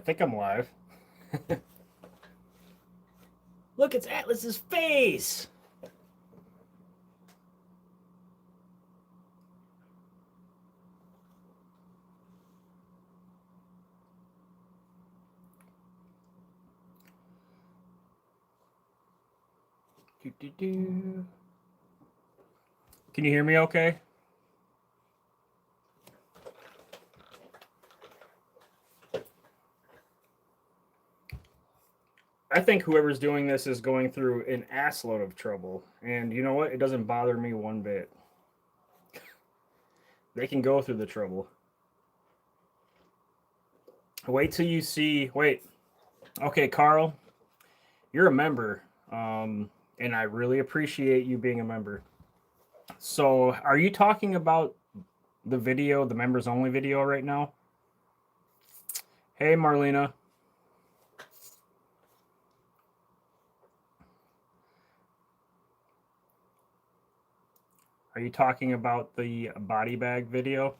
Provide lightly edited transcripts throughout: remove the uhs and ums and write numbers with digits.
think I'm live. Look, it's Atlas's face. Can you hear me okay? I think whoever's doing this is going through an assload of trouble. And you know what? It doesn't bother me one bit. They can go through the trouble. Wait till you see. Wait. Okay, Carl, you're a member. And I really appreciate you being a member. So, are you talking about the video, the members only video right now? Hey, Marlena. Are you talking about the body bag video?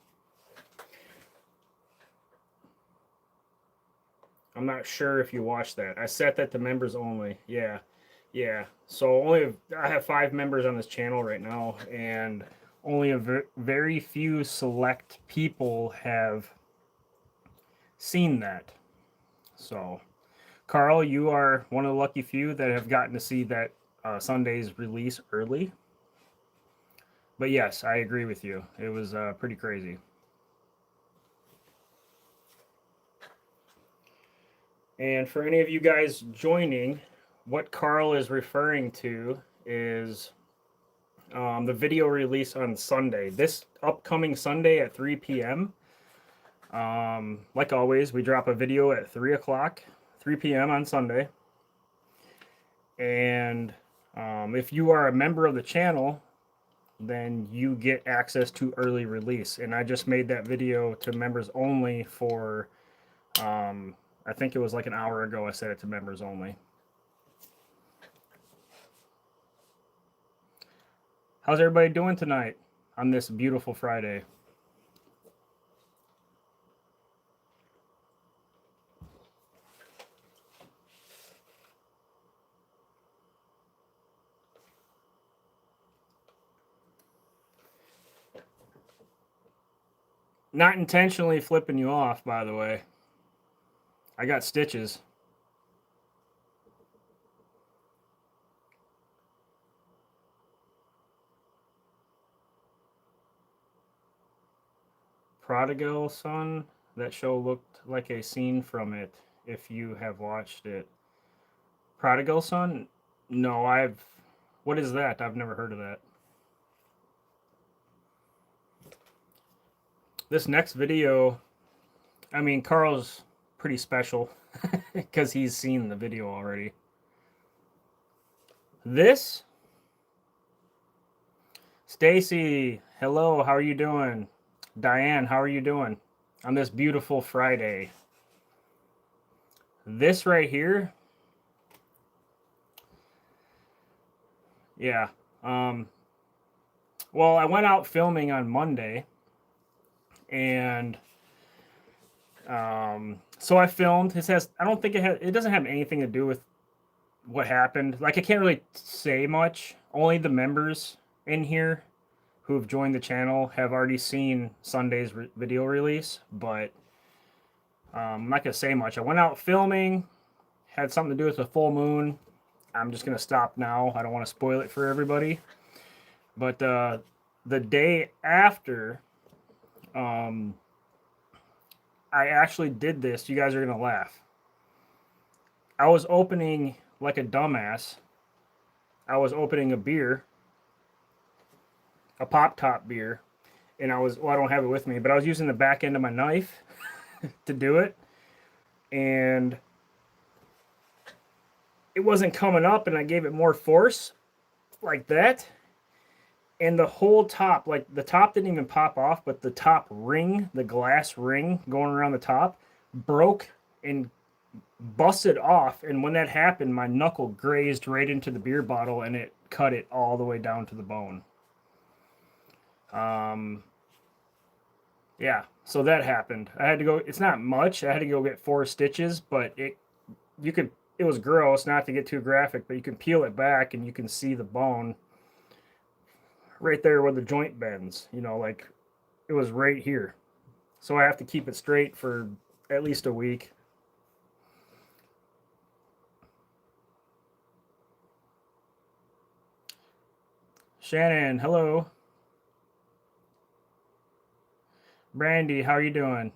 I'm not sure if you watched that. I set that to members only. Yeah. Yeah. So I have 5 members on this channel right now, and only a very few select people have seen that. So, Carl, you are one of the lucky few that have gotten to see that Sunday's release early. But yes, I agree with you. It was pretty crazy. And for any of you guys joining, what Carl is referring to is the video release on Sunday. This upcoming Sunday at 3 p.m. Like always, we drop a video at 3 o'clock, 3 p.m. on Sunday. And if you are a member of the channel, then you get access to early release. And I just made that video to members only for, I think it was like an hour ago I set it to members only. How's everybody doing tonight on this beautiful Friday? Not intentionally flipping you off, by the way. I got stitches. Prodigal Son, that show looked like a scene from it if you have watched it. Prodigal Son? No, what is that? I've never heard of that. This next video, I mean, Carl's pretty special because he's seen the video already. This, Stacy, hello, how are you doing? Diane, how are you doing on this beautiful Friday? This right here, yeah. Well, I went out filming on Monday, and so I filmed. I don't think it doesn't have anything to do with what happened. Like, I can't really say much. Only the members in here who have joined the channel have already seen Sunday's video release, but I'm not gonna say much. I went out filming, had something to do with the full moon. I'm just gonna stop now. I don't want to spoil it for everybody. But the day after, I actually did this. You guys are gonna laugh. I was opening like a dumbass. I was opening a beer, a pop top beer, and I don't have it with me, but I was using the back end of my knife to do it, and it wasn't coming up, and I gave it more force like that, and the whole top, like the top didn't even pop off, but the top ring, the glass ring going around the top, broke and busted off. And when that happened, my knuckle grazed right into the beer bottle, and it cut it all the way down to the bone. Yeah, so that happened. I had to go. It's not much. I had to go get 4 stitches, but you could. It was gross, not to get too graphic, but you can peel it back and you can see the bone right there where the joint bends. Like it was right here. So I have to keep it straight for at least a week. Shannon, hello. Brandy, how are you doing?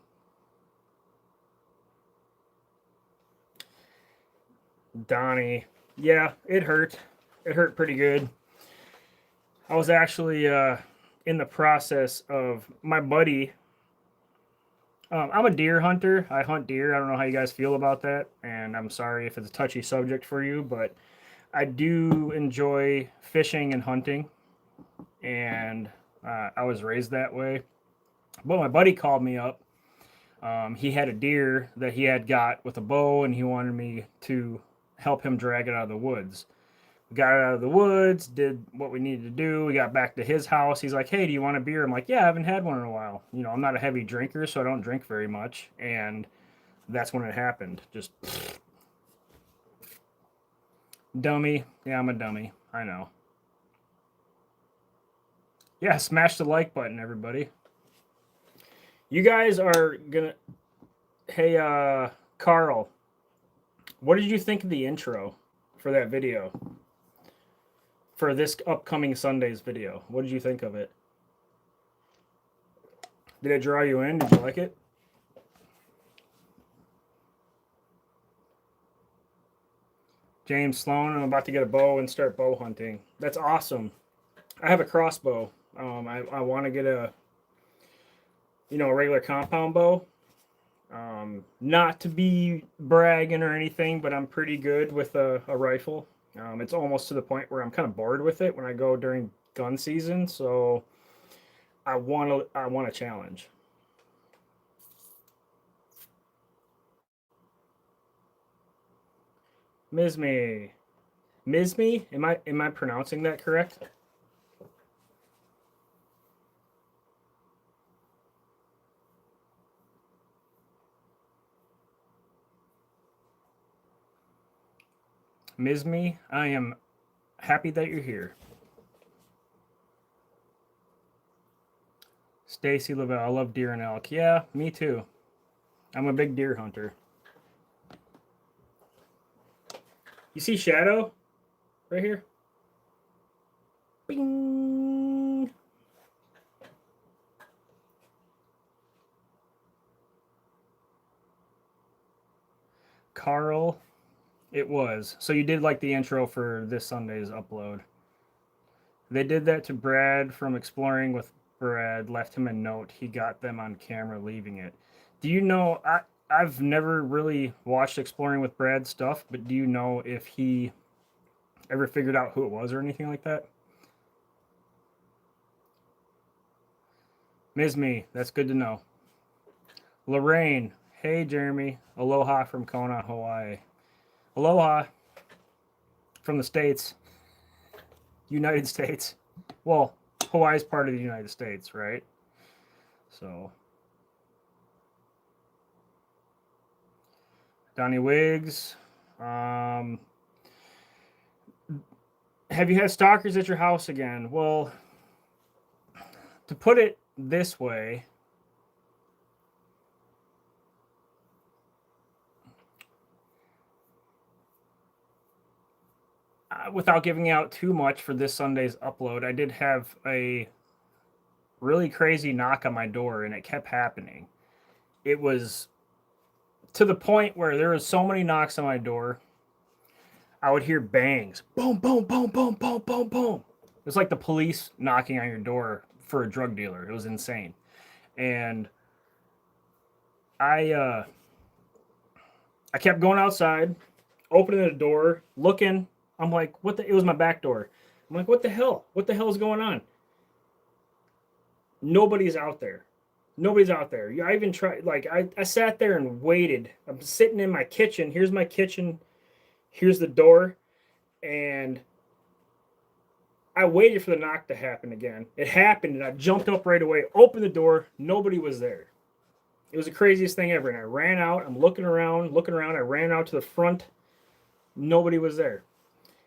Donnie, yeah, it hurt. It hurt pretty good. I was actually in the process of my buddy. I'm a deer hunter. I hunt deer. I don't know how you guys feel about that, and I'm sorry if it's a touchy subject for you, but I do enjoy fishing and hunting, and I was raised that way. But my buddy called me up. He had a deer that he had got with a bow, and he wanted me to help him drag it out of the woods. We got it out of the woods, did what we needed to do. We got back to his house. He's like, "Hey, do you want a beer?" I'm like, "Yeah, I haven't had one in a while. I'm not a heavy drinker, so I don't drink very much." And that's when it happened. Just dummy. Yeah, I'm a dummy. I know. Yeah, smash the like button, everybody. You guys are gonna. Hey, Carl, what did you think of the intro for that video? For this upcoming Sunday's video, what did you think of it? Did it draw you in? Did you like it? James Sloan, I'm about to get a bow and start bow hunting. That's awesome. I have a crossbow. I want to get a regular compound bow. Not to be bragging or anything, but I'm pretty good with a rifle. It's almost to the point where I'm kind of bored with it when I go during gun season. So I want a challenge. Mizme, Mizme, am I pronouncing that correct? Mizme, I am happy that you're here. Stacy Lavelle, I love deer and elk. Yeah, me too. I'm a big deer hunter. You see Shadow right here? Bing. Carl, it was. So you did like the intro for this Sunday's upload. They did that to Brad from Exploring with Brad, left him a note. He got them on camera leaving it. Do you know I've never really watched Exploring with Brad stuff, but do you know if he ever figured out who it was or anything like that? Ms. Me, that's good to know. Lorraine, hey Jeremy, aloha from Kona, Hawaii. Aloha from the States, United States. Well, Hawaii's part of the United States, right? So, Donnie Wiggs. Um, have you had stalkers at your house again? Well, to put it this way, without giving out too much for this Sunday's upload, I did have a really crazy knock on my door, and it kept happening. It was to the point where there was so many knocks on my door, I would hear bangs, boom, boom, boom, boom, boom, boom, boom. It was like the police knocking on your door for a drug dealer. It was insane, and I uh, I kept going outside, opening the door, looking. I'm like, what the? It was my back door. I'm like, what the hell? What the hell is going on? Nobody's out there. Nobody's out there. I even tried, like, I sat there and waited. I'm sitting in my kitchen. Here's my kitchen. Here's the door. And I waited for the knock to happen again. It happened, and I jumped up right away, opened the door. Nobody was there. It was the craziest thing ever. And I ran out. I'm looking around, looking around. I ran out to the front. Nobody was there.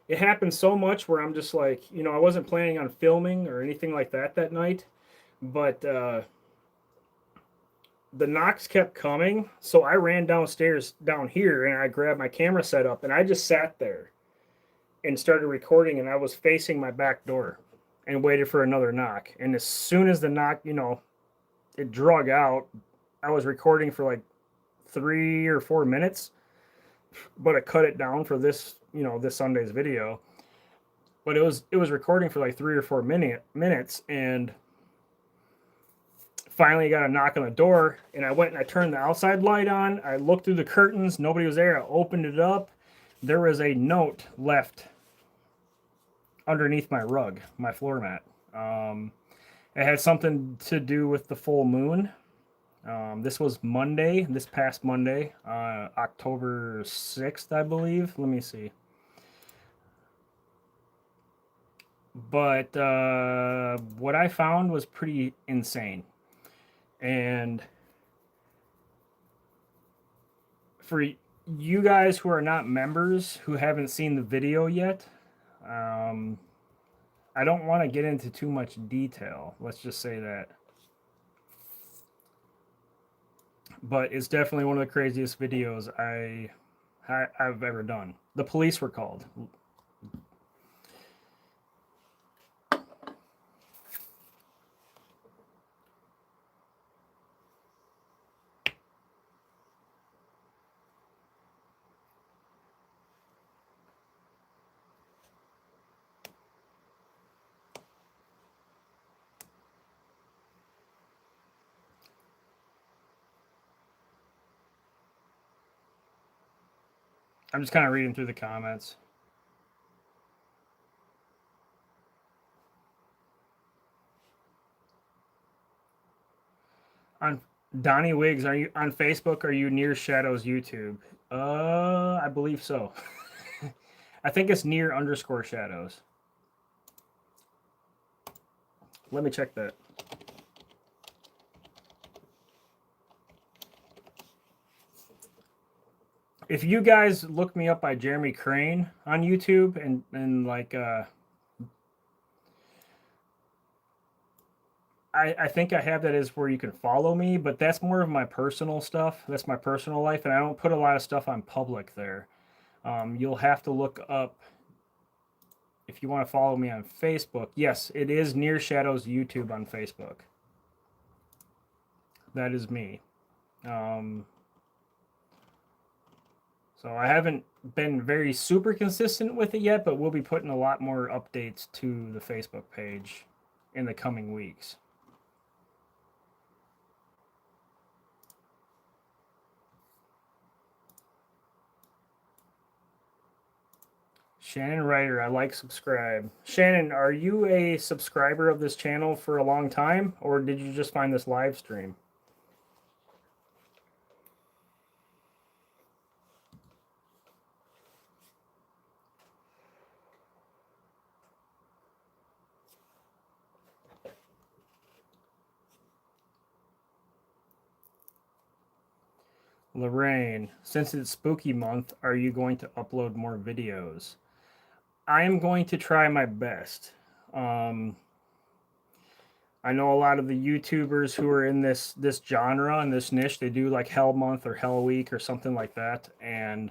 It happened so much where I'm just like, I wasn't planning on filming or anything like that night, but the knocks kept coming. So I ran downstairs down here and I grabbed my camera set up and I just sat there and started recording, and I was facing my back door and waited for another knock. And as soon as the knock, it drug out, I was recording for like 3 or 4 minutes, but I cut it down for this, this Sunday's video. But it was recording for like 3 or 4 minutes, and finally got a knock on the door, and I went and I turned the outside light on. I looked through the curtains, nobody was there. I opened it up. There was a note left underneath my rug, my floor mat. It had something to do with the full moon. This was Monday, this past Monday, October 6th, I believe. Let me see. But what I found was pretty insane. And for you guys who are not members, who haven't seen the video yet, I don't want to get into too much detail. Let's just say that. But it's definitely one of the craziest videos I've ever done. The police were called. I'm just kind of reading through the comments. On Donnie Wiggs, are you on Facebook? Are you near Shadow's YouTube? I believe so. I think it's near _ Shadows. Let me check that. If you guys look me up by Jeremy Crane on YouTube and like I think I have that as where you can follow me, but that's more of my personal stuff. That's my personal life, and I don't put a lot of stuff on public there. You'll have to look up if you want to follow me on Facebook. Yes, it is Near Shadows YouTube on Facebook. That is me. So I haven't been very super consistent with it yet, but we'll be putting a lot more updates to the Facebook page in the coming weeks. Shannon Ryder, I like, subscribe. Shannon, are you a subscriber of this channel for a long time, or did you just find this live stream? Lorraine, since it's spooky month, are you going to upload more videos? I am going to try my best. I know a lot of the YouTubers who are in this genre and this niche, they do like Hell Month or Hell Week or something like that, and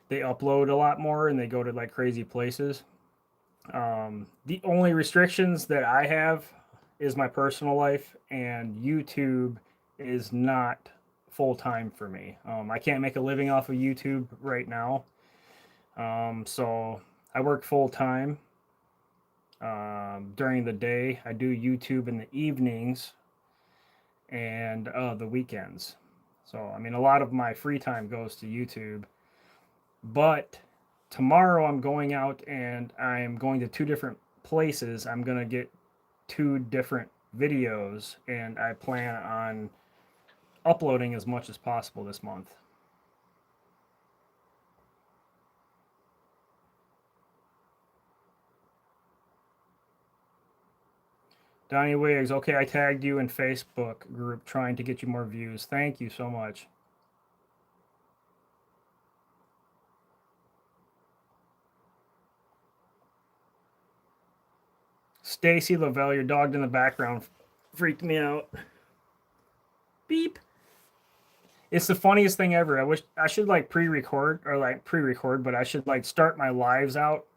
they upload a lot more and they go to like crazy places. The only restrictions that I have is my personal life, and YouTube is not full time for me. I can't make a living off of YouTube right now. So I work full time during the day. I do YouTube in the evenings and the weekends. So, I mean, a lot of my free time goes to YouTube. But tomorrow I'm going out and I'm going to 2 different places. I'm going to get 2 different videos, and I plan on uploading as much as possible this month. Donnie Wiggs, okay, I tagged you in Facebook group trying to get you more views. Thank you so much. Stacy Lavelle, your dog in the background freaked me out. Beep. It's the funniest thing ever. I wish I should like pre-record, but I should like start my lives out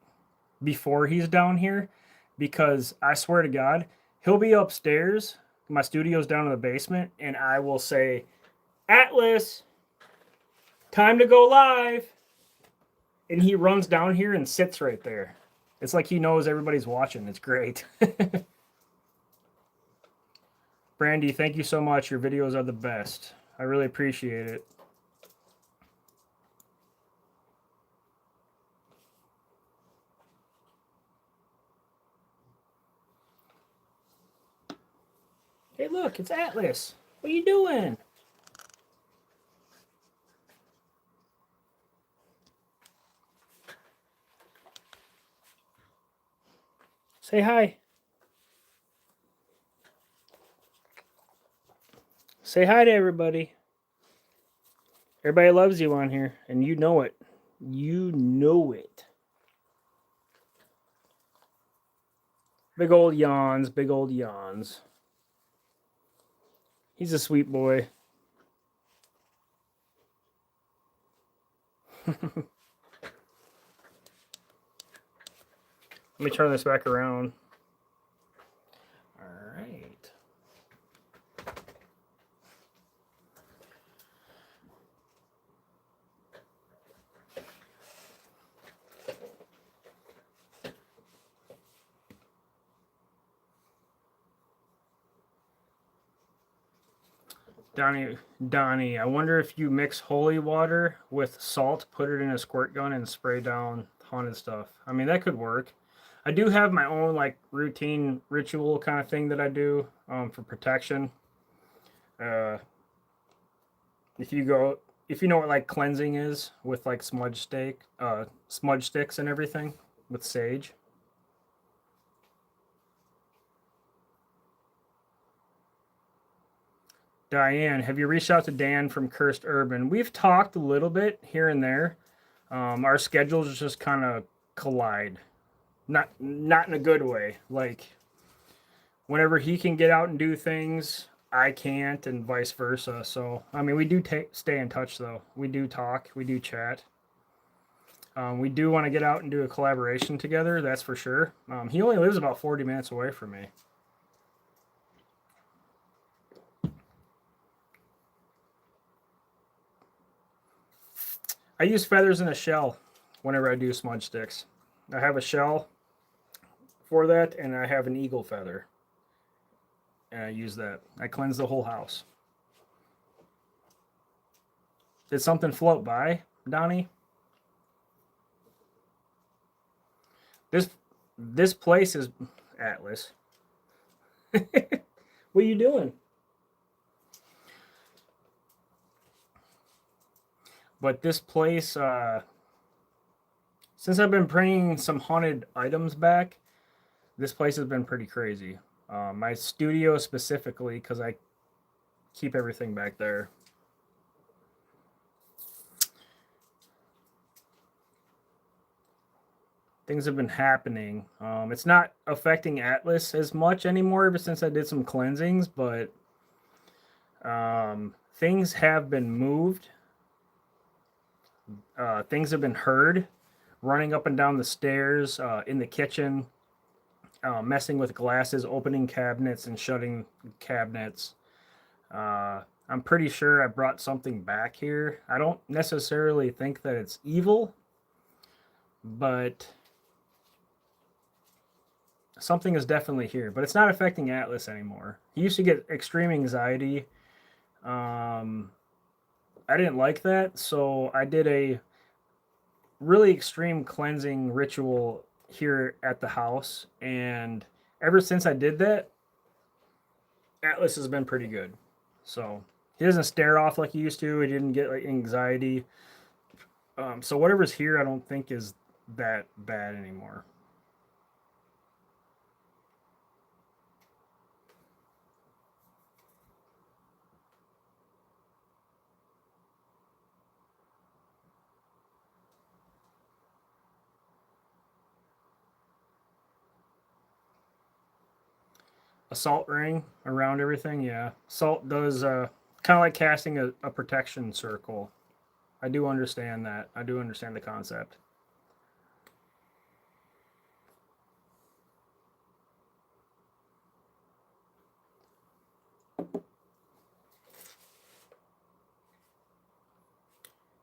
before he's down here because I swear to God, he'll be upstairs. My studio's down in the basement, and I will say, Atlas, time to go live. And he runs down here and sits right there. It's like he knows everybody's watching. It's great. Brandy, thank you so much. Your videos are the best. I really appreciate it. Hey, look, it's Atlas. What are you doing? Say hi. Say hi to everybody. Everybody loves you on here, and you know it. You know it. Big old yawns, big old yawns. He's a sweet boy. Let me turn this back around. All right. Donnie, I wonder if you mix holy water with salt, put it in a squirt gun, and spray down haunted stuff. I mean, that could work. I do have my own like routine ritual kind of thing that I do for protection. Uh, if you go, if you know what like cleansing is with like smudge sticks and everything with sage. Diane, have you reached out to Dan from Cursed Urban? We've talked a little bit here and there. Our schedules just kind of collide, not in a good way. Like whenever he can get out and do things, I can't, and vice versa. So I mean, we do stay in touch though. We do talk, we do chat. We do want to get out and do a collaboration together. That's for sure. He only lives about 40 minutes away from me. I use feathers in a shell whenever I do smudge sticks. I have a shell for that, and I have an eagle feather. And I use that. I cleanse the whole house. Did something float by, Donnie? This place is Atlas. What are you doing? But this place, since I've been bringing some haunted items back, this place has been pretty crazy. My studio specifically, because I keep everything back there. Things have been happening. It's not affecting Atlas as much anymore ever since I did some cleansings, but things have been moved. Things have been heard running up and down the stairs, in the kitchen, messing with glasses, opening cabinets and shutting cabinets. I'm pretty sure I brought something back here. I don't necessarily think that it's evil, but something is definitely here. But it's not affecting Atlas anymore. He used to get extreme anxiety. I didn't like that, so I did a really extreme cleansing ritual here at the house, and ever since I did that, Atlas has been pretty good. So he doesn't stare off like he used to. He didn't get like anxiety. So whatever's here, I don't think is that bad anymore. A salt ring around everything, yeah. Salt does kind of like casting a protection circle. I do understand that. I do understand the concept.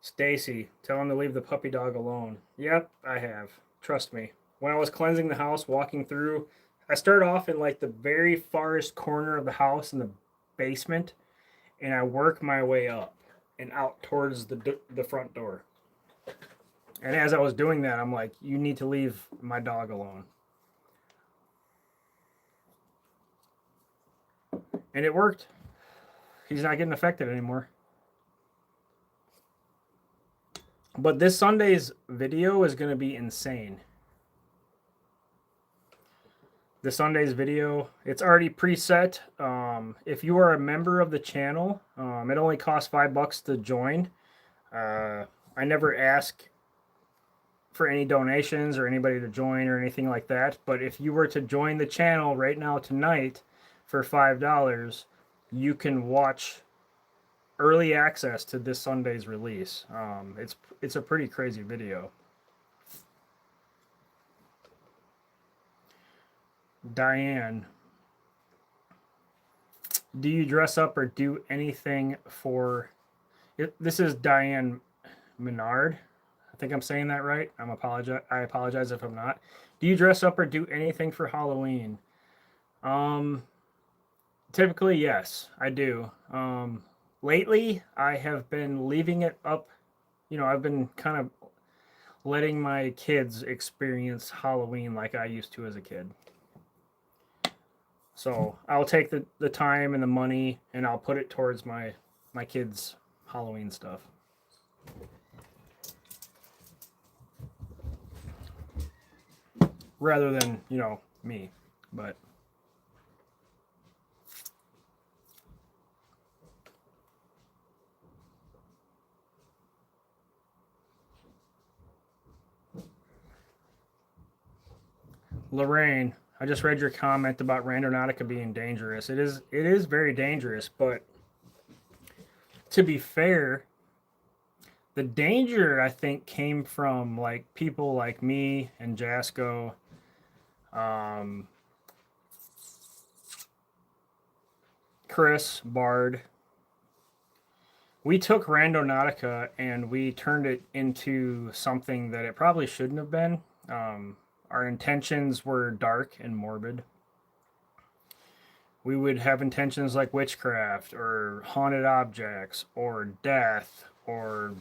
Stacy, tell him to leave the puppy dog alone. Yep, I have. Trust me. When I was cleansing the house, walking through, I started off in like the very farthest corner of the house in the basement, and I work my way up and out towards the front door. And as I was doing that, I'm like, you need to leave my dog alone. And it worked. He's not getting affected anymore. But this Sunday's video is going to be insane. The Sunday's video, it's already preset. If you are a member of the channel, it only costs $5 to join. I never ask for any donations or anybody to join or anything like that. But if you were to join the channel right now tonight for $5, you can watch early access to this Sunday's release. It's a pretty crazy video. Diane, do you dress up or do anything for it? This is Diane Menard. I think I'm saying that right. I apologize if I'm not. Do you dress up or do anything for Halloween? Typically, yes, I do. Lately, I have been leaving it up. I've been kind of letting my kids experience Halloween like I used to as a kid. So I'll take the time and the money and I'll put it towards my kids' Halloween stuff. Rather than, me. But Lorraine, I just read your comment about Randonautica being dangerous. It is very dangerous, but to be fair, the danger I think came from like people like me and Jasco. Chris Bard. We took Randonautica and we turned it into something that it probably shouldn't have been. Our intentions were dark and morbid. We would have intentions like witchcraft or haunted objects or death or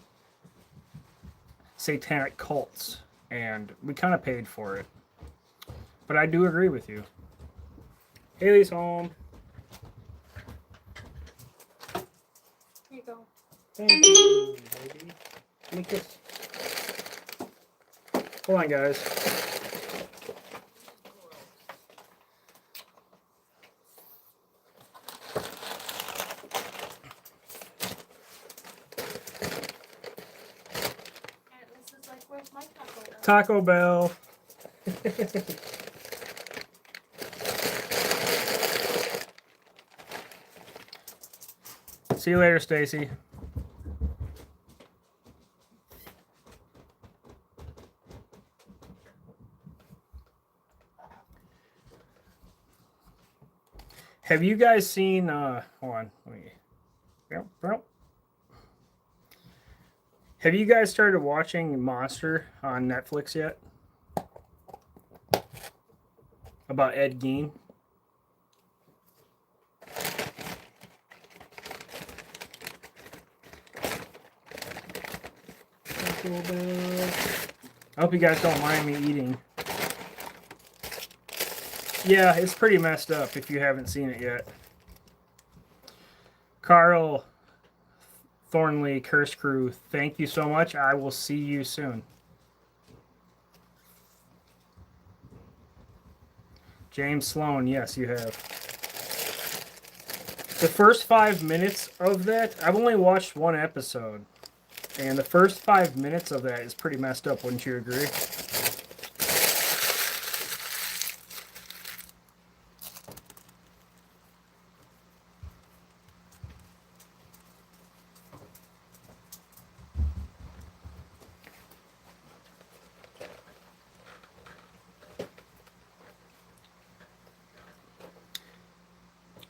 satanic cults, and we kind of paid for it. But I do agree with you. Haley's home. Here you go. Thank you, baby. Let me kiss. Hold on, guys. This is like, where's my Taco Bell? Taco Bell. See you later, Stacy. Have you guys seen hold on, let me have you guys started watching Monster on Netflix yet? About Ed Gein? I hope you guys don't mind me eating. Yeah, it's pretty messed up if you haven't seen it yet. Carl Thornley, Curse Crew, thank you so much. I will see you soon. James Sloan, yes, you have. The first 5 minutes of that, I've only watched one episode. And the first 5 minutes of that is pretty messed up, wouldn't you agree?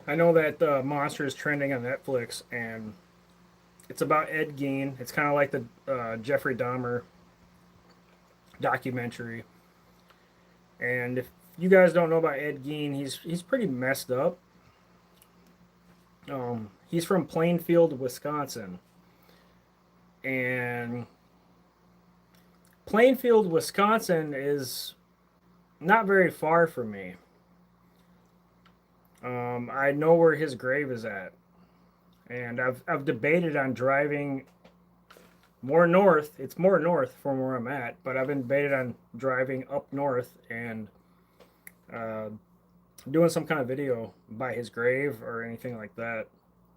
I know that Monster is trending on Netflix, and it's about Ed Gein. It's kind of like the Jeffrey Dahmer documentary. And if you guys don't know about Ed Gein, he's pretty messed up. He's from Plainfield, Wisconsin, and Plainfield, Wisconsin is not very far from me. I know where his grave is at, and I've debated on driving more north. It's more north from where I'm at, but I've been debated on driving up north and uh, doing some kind of video by his grave or anything like that.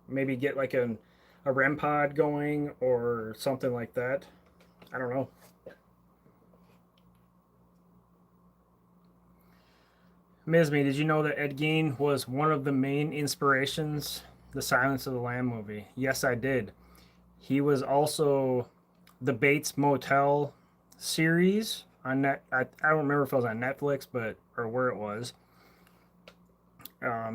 Maybe get like a REM pod going or something like that. I don't know. Mizme, did you know that Ed Gein was one of the main inspirations the Silence of the Lamb movie? Yes, I did. He was also the Bates Motel series on net. I don't remember if it was on Netflix, but or where it was.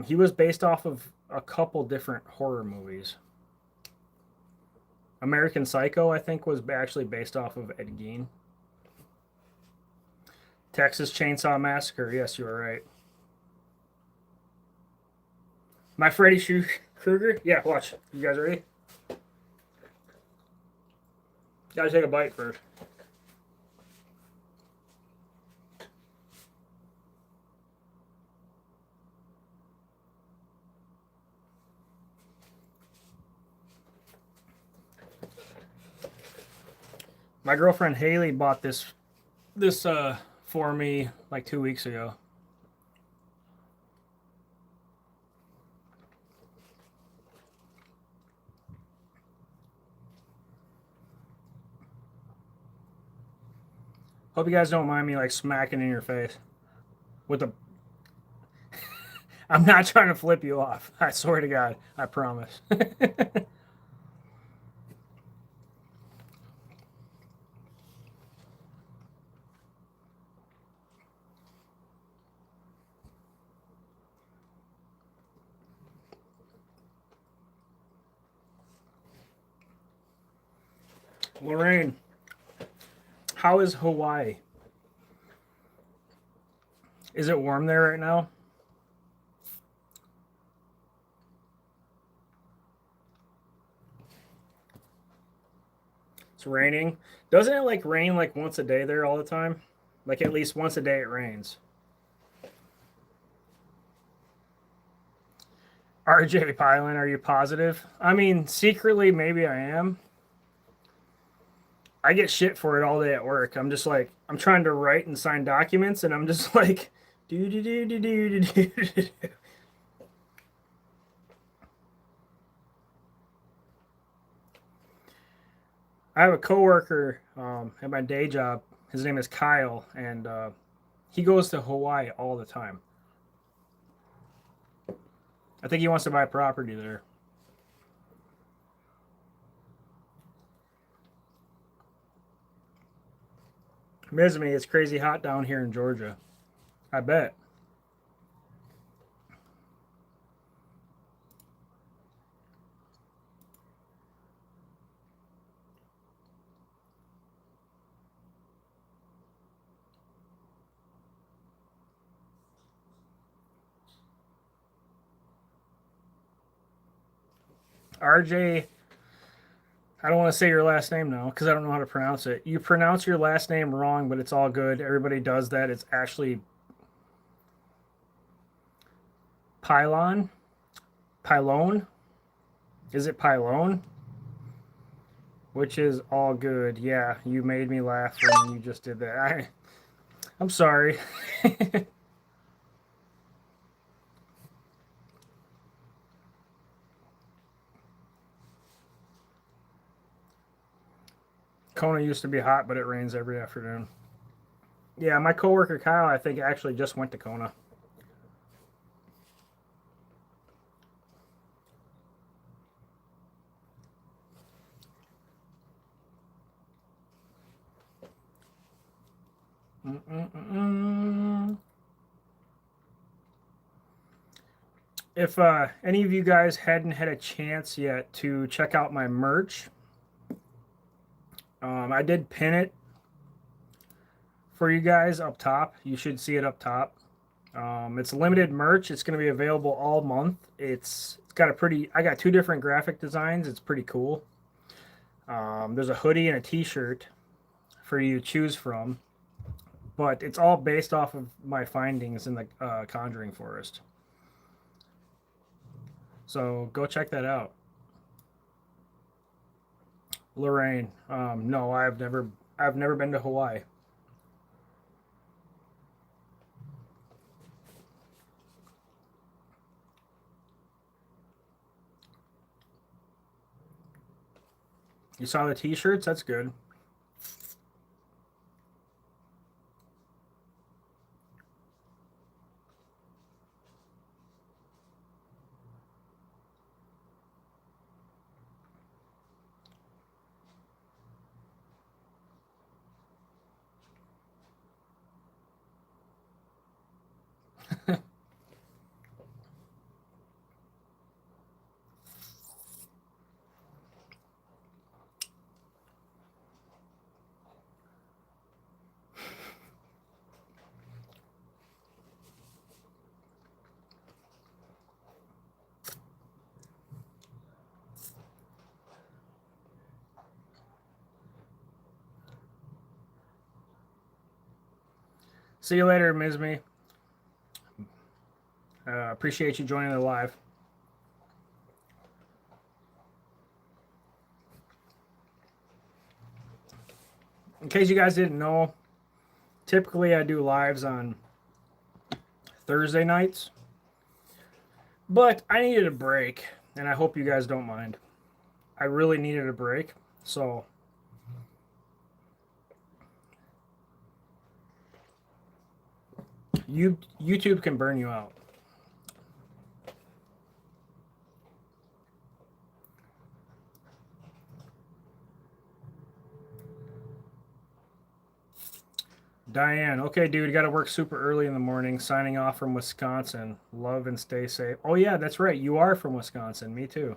He was based off of a couple different horror movies. American Psycho, I think, was actually based off of Ed Gein. Texas Chainsaw Massacre. Yes, you are right. My Freddy Krueger. Yeah, watch. You guys ready? Gotta take a bite first. My girlfriend Haley bought this for me like 2 weeks ago. Hope you guys don't mind me like smacking in your face with a. I'm not trying to flip you off. I swear to God, I promise. Lorraine, how is Hawaii? Is it warm there right now? It's raining. Doesn't it like rain like once a day there all the time? Like at least once a day it rains. RJ Pylon, are you positive? I mean, secretly, maybe I am. I get shit for it all day at work. I'm just like, I'm trying to write and sign documents, and I'm just like, do do do do do do do. I have a coworker at my day job. His name is Kyle, and he goes to Hawaii all the time. I think he wants to buy property there. Mizme, it's crazy hot down here in Georgia. I bet. RJ, I don't want to say your last name now because I don't know how to pronounce it. You pronounce your last name wrong, but it's all good. Everybody does that. It's actually Pylon? Pylone? Is it Pylone? Which is all good. Yeah, you made me laugh when you just did that. I'm sorry. Kona used to be hot, but it rains every afternoon. Yeah, my coworker Kyle, I think, actually just went to Kona. Mm-mm-mm. if any of you guys hadn't had a chance yet to check out my merch, I did pin it for you guys up top. You should see it up top. It's limited merch. It's going to be available all month. It's got a pretty. I got two different graphic designs. It's pretty cool. There's a hoodie and a T-shirt for you to choose from, but it's all based off of my findings in the Conjuring Forest. So go check that out. Lorraine, no, I've never been to Hawaii. You saw the T-shirts? That's good. See you later, Mizme. Appreciate you joining the live. In case you guys didn't know, typically I do lives on Thursday nights, but I needed a break, and I hope you guys don't mind. I really needed a break, so YouTube can burn you out. Diane, okay, dude, got to work super early in the morning. Signing off from Wisconsin. Love and stay safe. Oh yeah, that's right. You are from Wisconsin. Me too.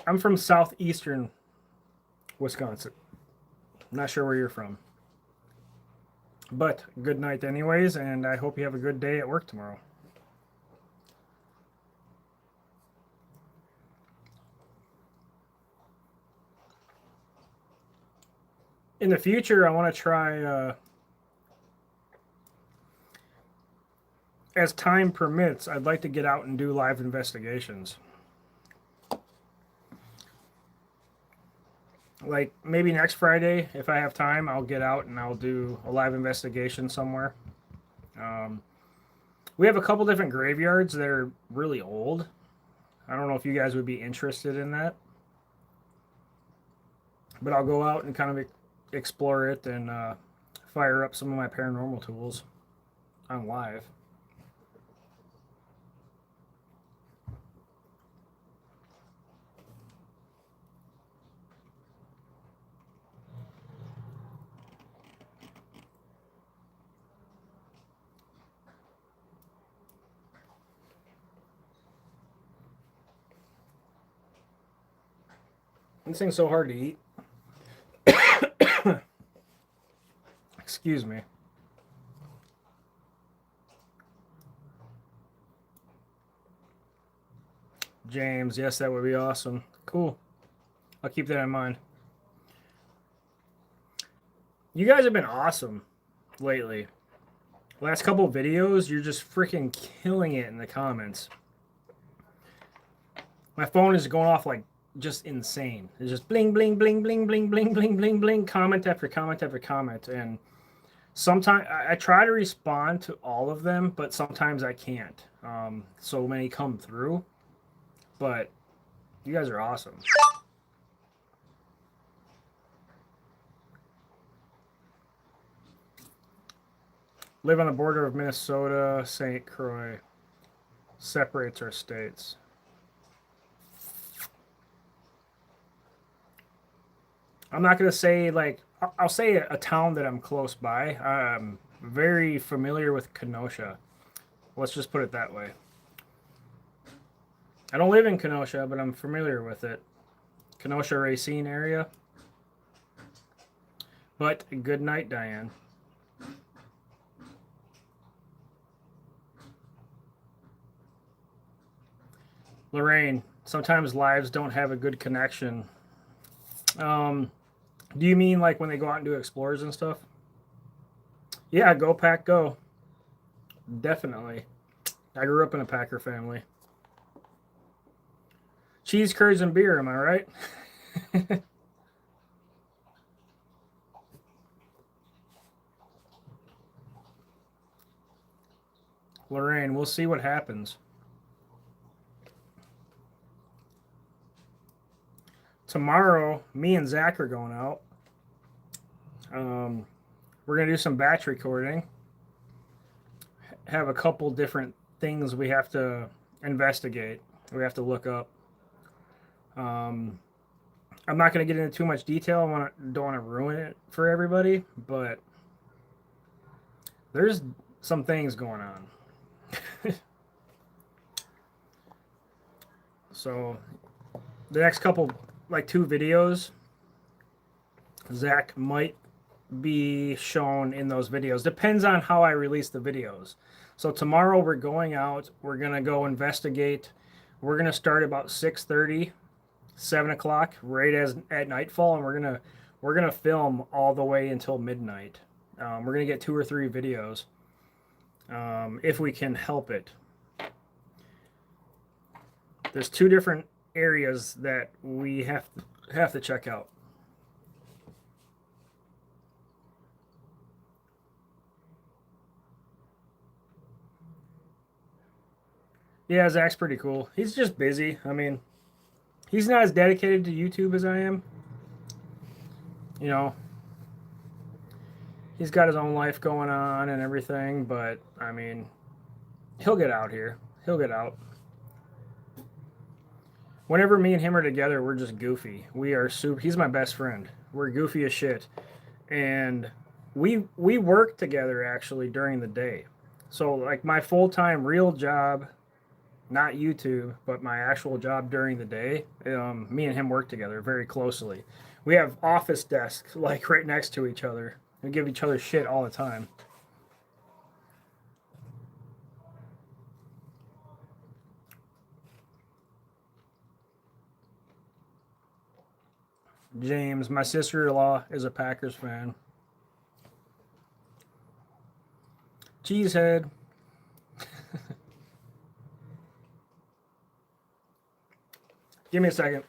I'm from southeastern Wisconsin. I'm not sure where you're from. But good night, anyways, and I hope you have a good day at work tomorrow. In the future, I want to try, as time permits, I'd like to get out and do live investigations. Like maybe next Friday, if I have time, I'll get out and I'll do a live investigation somewhere. We have a couple different graveyards that are really old. I don't know if you guys would be interested in that, but I'll go out and kind of explore it and fire up some of my paranormal tools on live. This thing's so hard to eat. Excuse me. James, yes, that would be awesome. Cool. I'll keep that in mind. You guys have been awesome lately. Last couple of videos, you're just freaking killing it in the comments. My phone is going off like just insane. It's just bling, bling, bling, bling, bling, bling, bling, bling, bling, comment after comment after comment. And sometimes I try to respond to all of them, but sometimes I can't. So many come through. But you guys are awesome. Live on the border of Minnesota, St. Croix. Separates our states. I'm not going to say, like, I'll say a town that I'm close by. very familiar with Kenosha. Let's just put it that way. I don't live in Kenosha, but I'm familiar with it. Kenosha Racine area. But good night, Diane. Lorraine, sometimes lives don't have a good connection. Do you mean like when they go out and do explores and stuff? Yeah, go Pack, go. Definitely. I grew up in a Packer family. Cheese, curds, and beer, am I right? Lorraine, we'll see what happens. Tomorrow, me and Zach are going out. We're going to do some batch recording. Have a couple different things we have to investigate. We have to look up. I'm not going to get into too much detail. Don't want to ruin it for everybody, but there's some things going on. So the next couple, like 2 videos, Zach might be shown in those videos. Depends on how I release the videos. So tomorrow we're going out. We're going to go investigate. We're going to start about 6:30, 7 o'clock, right at nightfall, and we're gonna film all the way until midnight. We're gonna get 2 or 3 videos, if we can help it. There's 2 different areas that we have to check out. Yeah, Zach's pretty cool. He's just busy. I mean, he's not as dedicated to YouTube as I am. You know, he's got his own life going on and everything, but I mean, he'll get out here. He'll get out. Whenever me and him are together, we're just goofy. We are super. He's my best friend. We're goofy as shit, and we work together actually during the day. So like my full-time real job, not YouTube, but my actual job during the day, me and him work together very closely. We have office desks like right next to each other. We give each other shit all the time. James, my sister-in-law is a Packers fan. Cheesehead. Give me a second.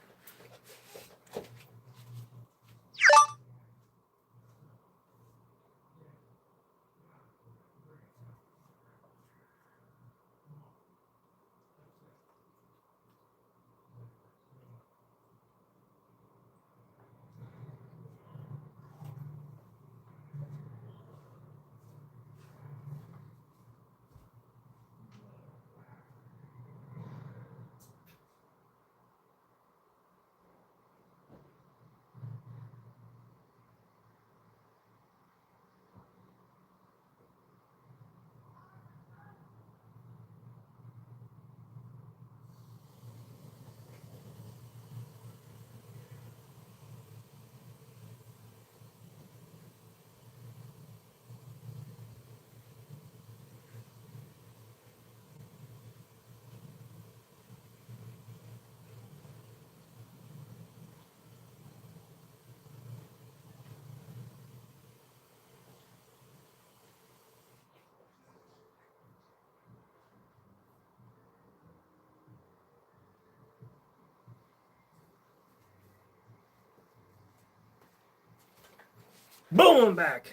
Boom, I'm back.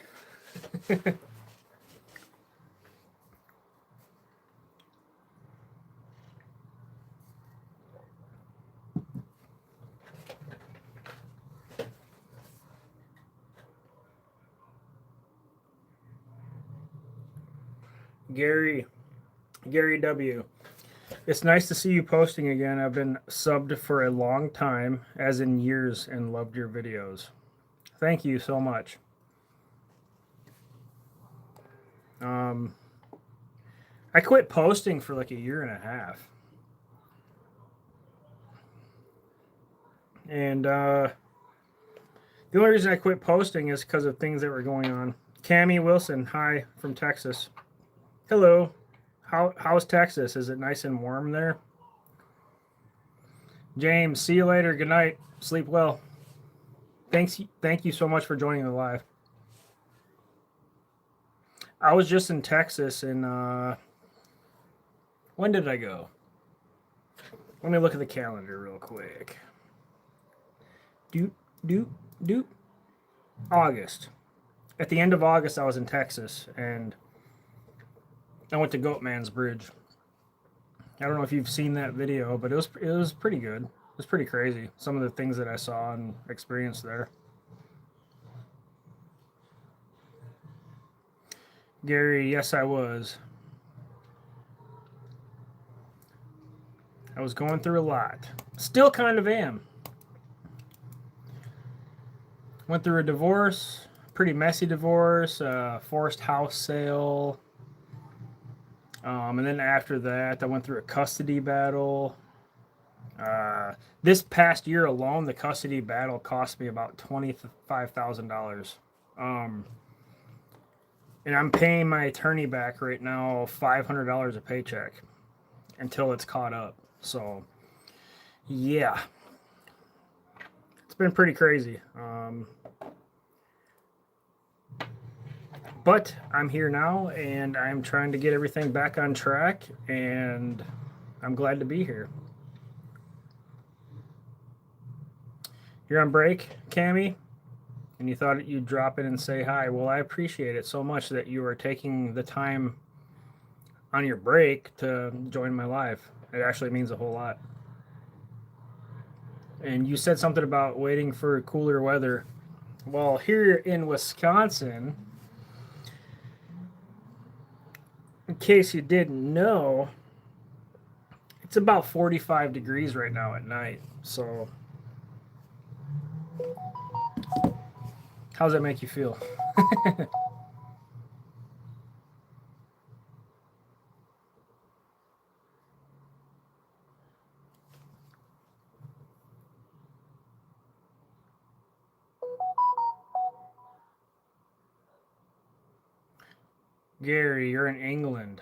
Gary W. It's nice to see you posting again. I've been subbed for a long time, as in years, and loved your videos. Thank you so much. I quit posting for like a year and a half. And the only reason I quit posting is because of things that were going on. Cammie Wilson, hi from Texas. Hello. How's Texas? Is it nice and warm there? James, see you later. Good night. Sleep well. Thank you so much for joining the live. I was just in Texas and when did I go? Let me look at the calendar real quick. Doop, doop, doop. August. At the end of August, I was in Texas and I went to Goatman's Bridge. I don't know if you've seen that video, but it was pretty good. It was pretty crazy. Some of the things that I saw and experienced there. Gary, yes, I was. I was going through a lot. Still kind of am. Went through a divorce, pretty messy divorce, forced house sale. And then after that, I went through a custody battle. This past year alone, the custody battle cost me about $25,000. And I'm paying my attorney back right now $500 a paycheck until it's caught up. So, yeah, it's been pretty crazy. But I'm here now, and I'm trying to get everything back on track, and I'm glad to be here. You're on break, Cammie, and you thought you'd drop in and say hi. Well, I appreciate it so much that you are taking the time on your break to join my live. It actually means a whole lot. And you said something about waiting for cooler weather. Well, here in Wisconsin, in case you didn't know, it's about 45 degrees right now at night. So, how does that make you feel? Gary, you're in England.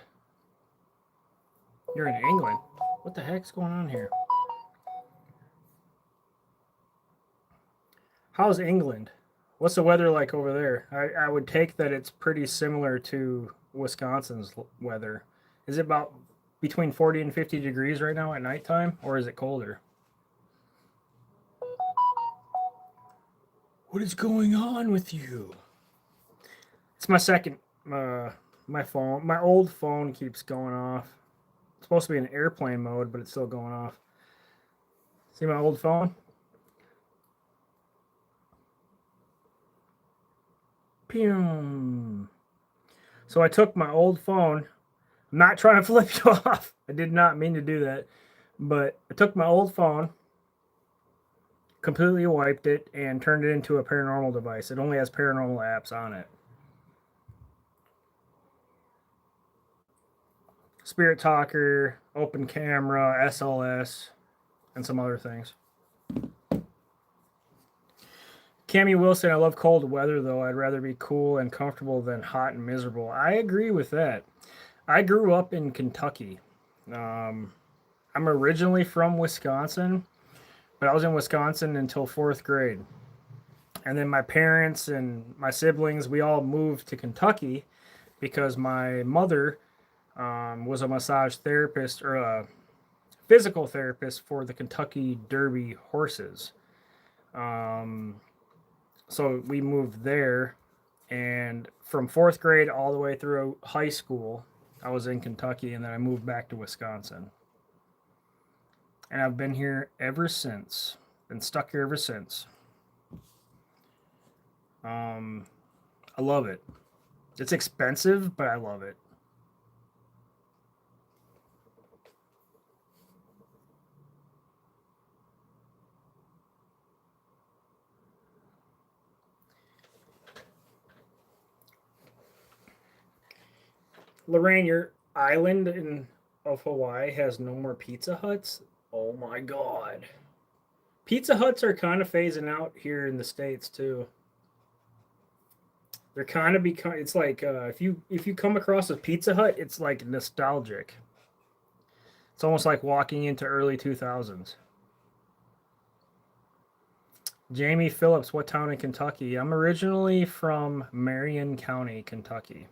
You're in England? What the heck's going on here? How's England? What's the weather like over there? I would take that it's pretty similar to Wisconsin's weather. Is it about between 40 and 50 degrees right now at nighttime, or is it colder? What is going on with you? It's my second, my phone. My old phone keeps going off. It's supposed to be in airplane mode, but it's still going off. See my old phone? Pew. So I took my old phone. I'm not trying to flip you off. I did not mean to do that. But I took my old phone, completely wiped it, and turned it into a paranormal device. It only has paranormal apps on it. Spirit Talker, Open Camera, SLS, and some other things. Cammie Wilson, I love cold weather though. I'd rather be cool and comfortable than hot and miserable. I agree with that. I grew up in Kentucky. I'm originally from Wisconsin, but I was in Wisconsin until fourth grade. And then my parents and my siblings, we all moved to Kentucky because my mother was a massage therapist or a physical therapist for the Kentucky Derby horses. So we moved there, and from fourth grade all the way through high school, I was in Kentucky, and then I moved back to Wisconsin. And I've been here ever since. Been stuck here ever since. I love it. It's expensive, but I love it. Lorraine, your of Hawaii has no more Pizza Huts? Oh my god. Pizza Huts are kind of phasing out here in the States too. They're kind of become. It's like if you come across a Pizza Hut, it's like nostalgic. It's almost like walking into early 2000s. Jamie Phillips, what town in Kentucky? I'm originally from Marion County, Kentucky.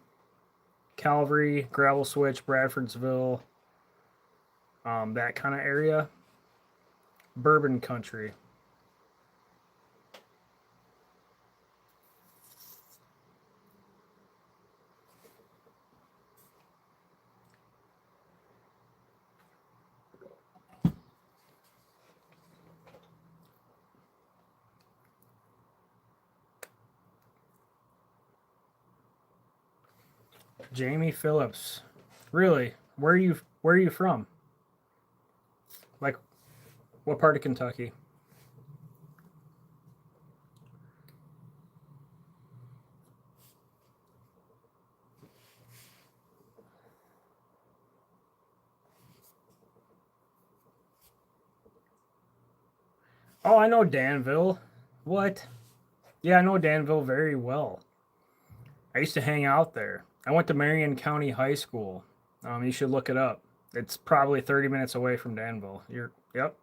Calvary, Gravel Switch, Bradfordsville, that kind of area. Bourbon country. Jamie Phillips. Really? Where are you from? Like what part of Kentucky? Oh, I know Danville. What? Yeah, I know Danville very well. I used to hang out there. I went to Marion County High School. You should look it up. It's probably 30 minutes away from Danville. Yep.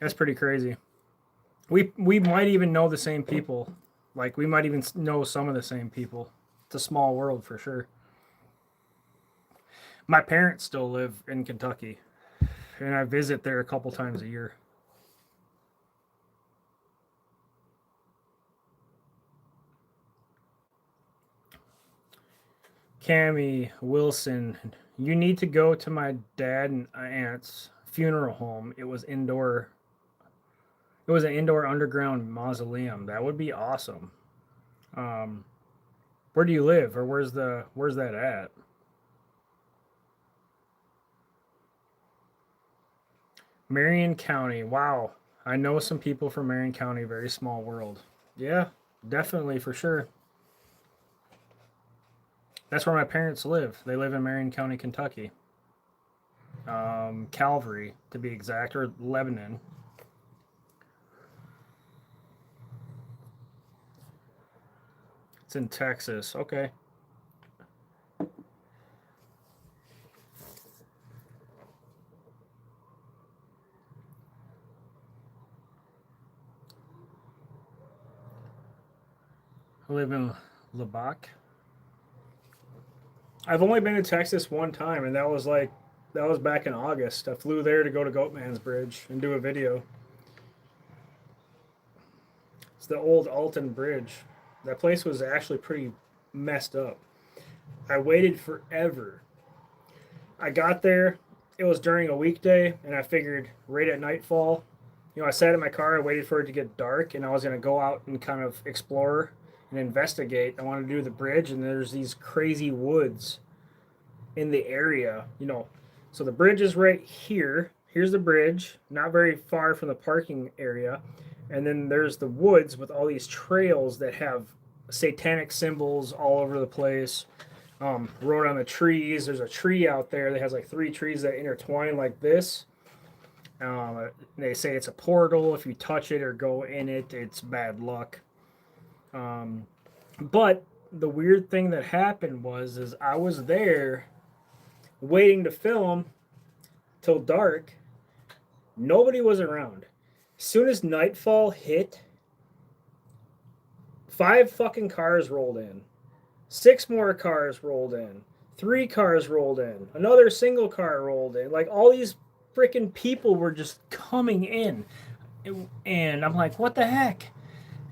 That's pretty crazy. We might even know the same people. Like we might even know some of the same people. It's a small world for sure. My parents still live in Kentucky, and I visit there a couple times a year. Cammy Wilson, you need to go to my dad and aunt's funeral home. It was an indoor underground mausoleum. That would be awesome. Um, where do you live, or where's that at? Marion County. Wow, I know some people from Marion County. Very small world. Yeah, definitely for sure. That's where my parents live. They live in Marion County, Kentucky. Calvary, to be exact, or Lebanon. It's in Texas. Okay. I live in Lubbock. I've only been to Texas one time, and that was back in August. I flew there to go to Goatman's Bridge and do a video. It's the old Alton Bridge. That place was actually pretty messed up. I waited forever. I got there. It was during a weekday, and I figured right at nightfall, I sat in my car. I waited for it to get dark, and I was going to go out and kind of explore and investigate. I wanted to do the bridge, and there's these crazy woods in the area. So the bridge is right here. Here's the bridge, not very far from the parking area. And then there's the woods with all these trails that have satanic symbols all over the place. Wrote on the trees. There's a tree out there that has like three trees that intertwine like this. They say it's a portal. If you touch it or go in it, it's bad luck. Um, but the weird thing that happened is I was there waiting to film till dark. Nobody was around. As soon as nightfall hit, five fucking cars rolled in. Six more cars rolled in. Three cars rolled in. Another single car rolled in. Like all these freaking people were just coming in. And I'm like, what the heck?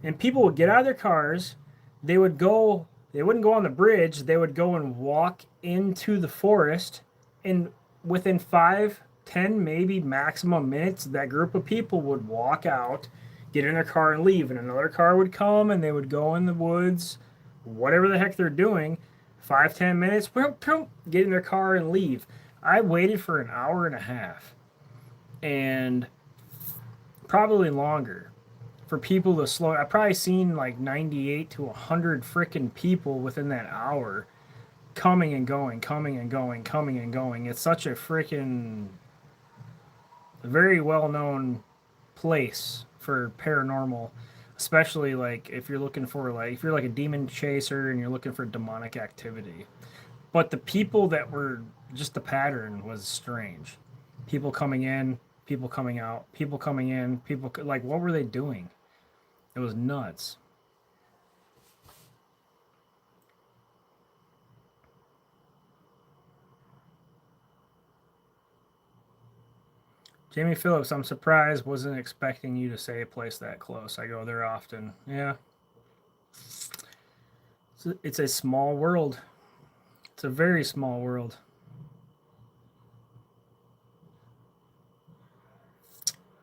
And people would get out of their cars. They wouldn't go on the bridge. They would go and walk into the forest. And within 5, 10, maybe maximum minutes, that group of people would walk out, get in their car and leave. And another car would come and they would go in the woods, whatever the heck they're doing. 5, 10 minutes, get in their car and leave. I waited for an hour and a half and probably longer for people to I probably seen like 98 to 100 freaking people within that hour. coming and going, coming and going, coming and going. It's such a freaking very well known place for paranormal, especially like if you're looking for like if you're like a demon chaser and you're looking for demonic activity. But the people that were just the pattern was strange. People coming in, people coming out, people coming in, people like what were they doing? It was nuts. Jamie Phillips, I'm surprised. Wasn't expecting you to say a place that close. I go there often. Yeah. It's a small world. It's a very small world.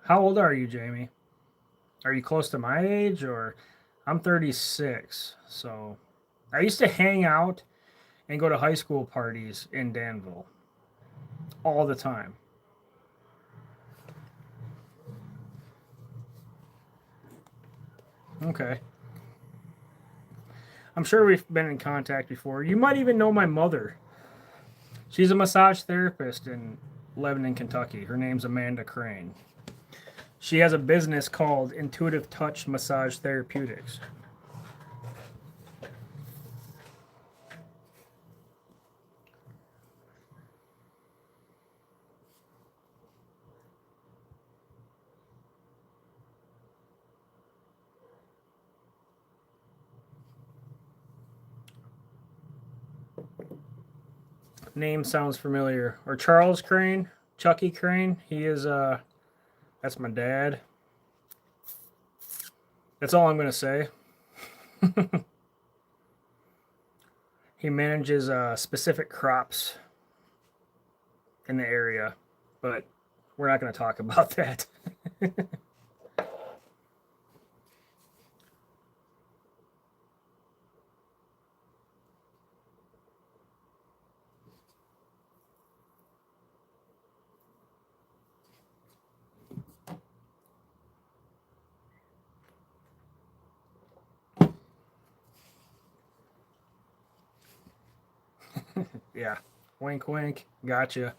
How old are you, Jamie? Are you close to my age or I'm 36. So I used to hang out and go to high school parties in Danville all the time. Okay. I'm sure we've been in contact before. You might even know my mother. She's a massage therapist in Lebanon, Kentucky. Her name's Amanda Crane. She has a business called Intuitive Touch Massage Therapeutics. Name sounds familiar. Or Charles Crane, Chucky Crane. He is that's my dad. That's all I'm gonna say. He manages specific crops in the area, but we're not going to talk about that. Yeah. Wink, wink. Gotcha.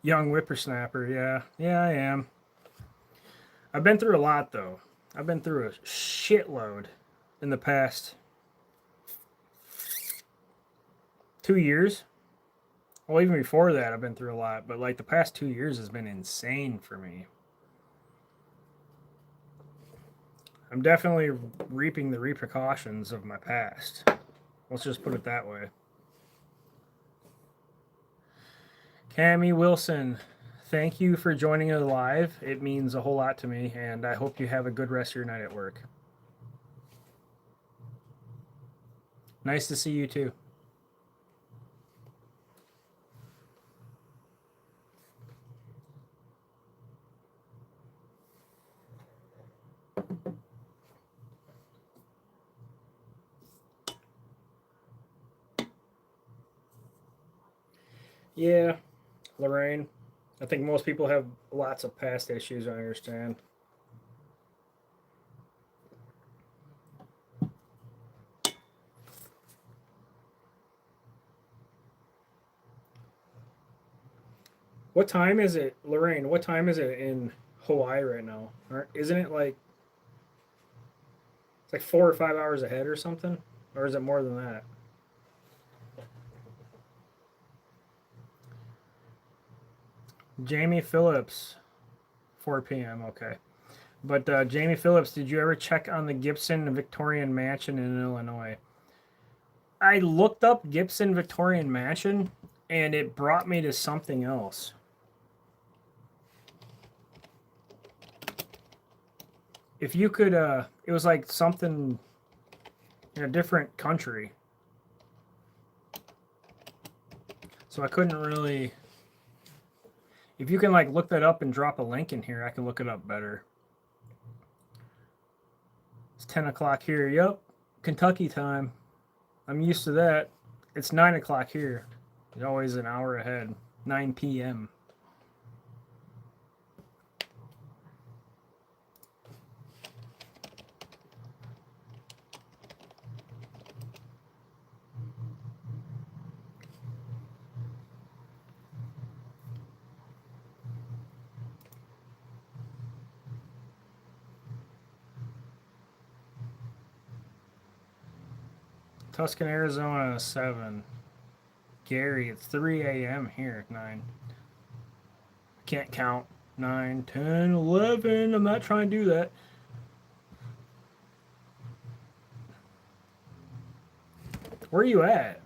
Young whippersnapper. Yeah. Yeah, I am. I've been through a lot, though. I've been through a shitload in the past 2 years. Well, even before that, I've been through a lot, but like the past 2 years has been insane for me. I'm definitely reaping the repercussions of my past. Let's just put it that way. Cammy Wilson, thank you for joining us live. It means a whole lot to me, and I hope you have a good rest of your night at work. Nice to see you too. Yeah, Lorraine. I think most people have lots of past issues, I understand. What time is it, Lorraine? What time is it in Hawaii right now? Isn't it like it's like 4 or 5 hours ahead or something? Or is it more than that? Jamie Phillips, 4 p.m. Okay. But Jamie Phillips, did you ever check on the Gibson Victorian Mansion in Illinois? I looked up Gibson Victorian Mansion and it brought me to something else. If you could, it was like something in a different country. So I couldn't really. If you can like look that up and drop a link in here, I can look it up better. It's 10 o'clock here. Yep, Kentucky time. I'm used to that. It's 9 o'clock here. It's always an hour ahead. 9 p.m. Tuscan, Arizona, 7. Gary, it's 3 a.m. here, 9. Can't count. 9, 10, 11. I'm not trying to do that. Where are you at?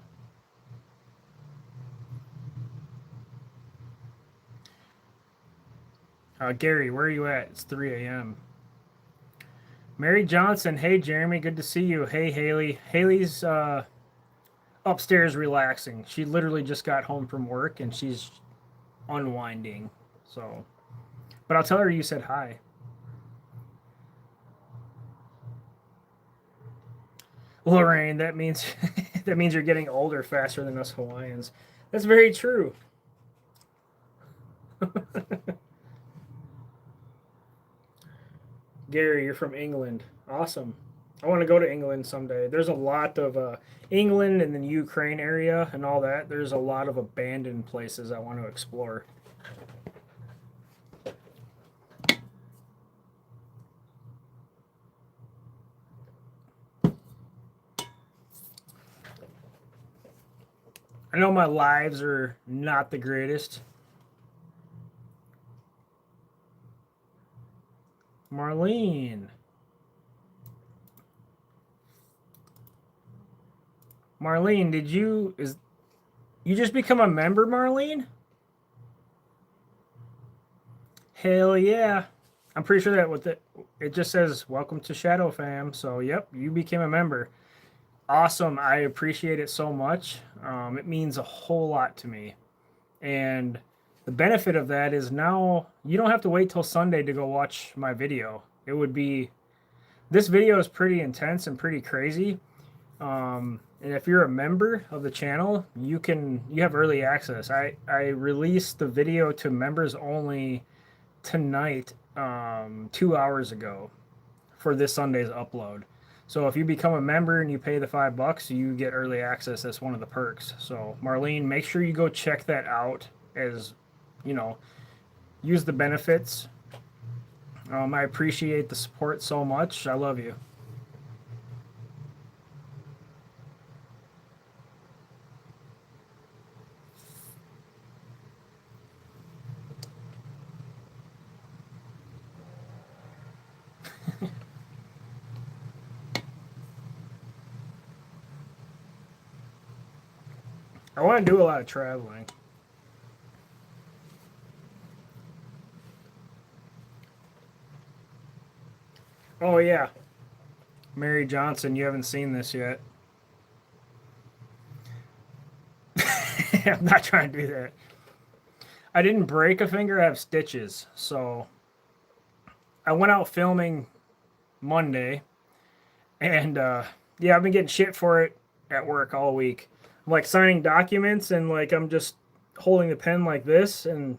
Gary, where are you at? It's 3 a.m. Mary Johnson, hey Jeremy, good to see you. Hey Haley. Haley's upstairs relaxing. She literally just got home from work and she's unwinding. So, but I'll tell her you said hi. Lorraine, that means that means you're getting older faster than us Hawaiians. That's very true. Gary, you're from England. Awesome. I want to go to England someday. There's a lot of England and then Ukraine area and all that. There's a lot of abandoned places I want to explore. I know my lives are not the greatest. Marlene. Marlene, did you just become a member, Marlene? Hell yeah. I'm pretty sure that with it just says welcome to Shadow Fam. So yep, you became a member. Awesome. I appreciate it so much. It means a whole lot to me. And the benefit of that is now you don't have to wait till Sunday to go watch my video. It would be this video is pretty intense and pretty crazy. And if you're a member of the channel, you have early access. I released the video to members only tonight, 2 hours ago, for this Sunday's upload. So if you become a member and you pay the $5, you get early access. That's one of the perks. So Marlene, make sure you go check that out. As you know, use the benefits. I appreciate the support so much. I love you. I want to do a lot of traveling. Oh yeah, Mary Johnson, you haven't seen this yet. I'm not trying to do that. I didn't break a finger, I have stitches. So I went out filming Monday and yeah, I've been getting shit for it at work all week. I'm like signing documents and like I'm just holding the pen like this and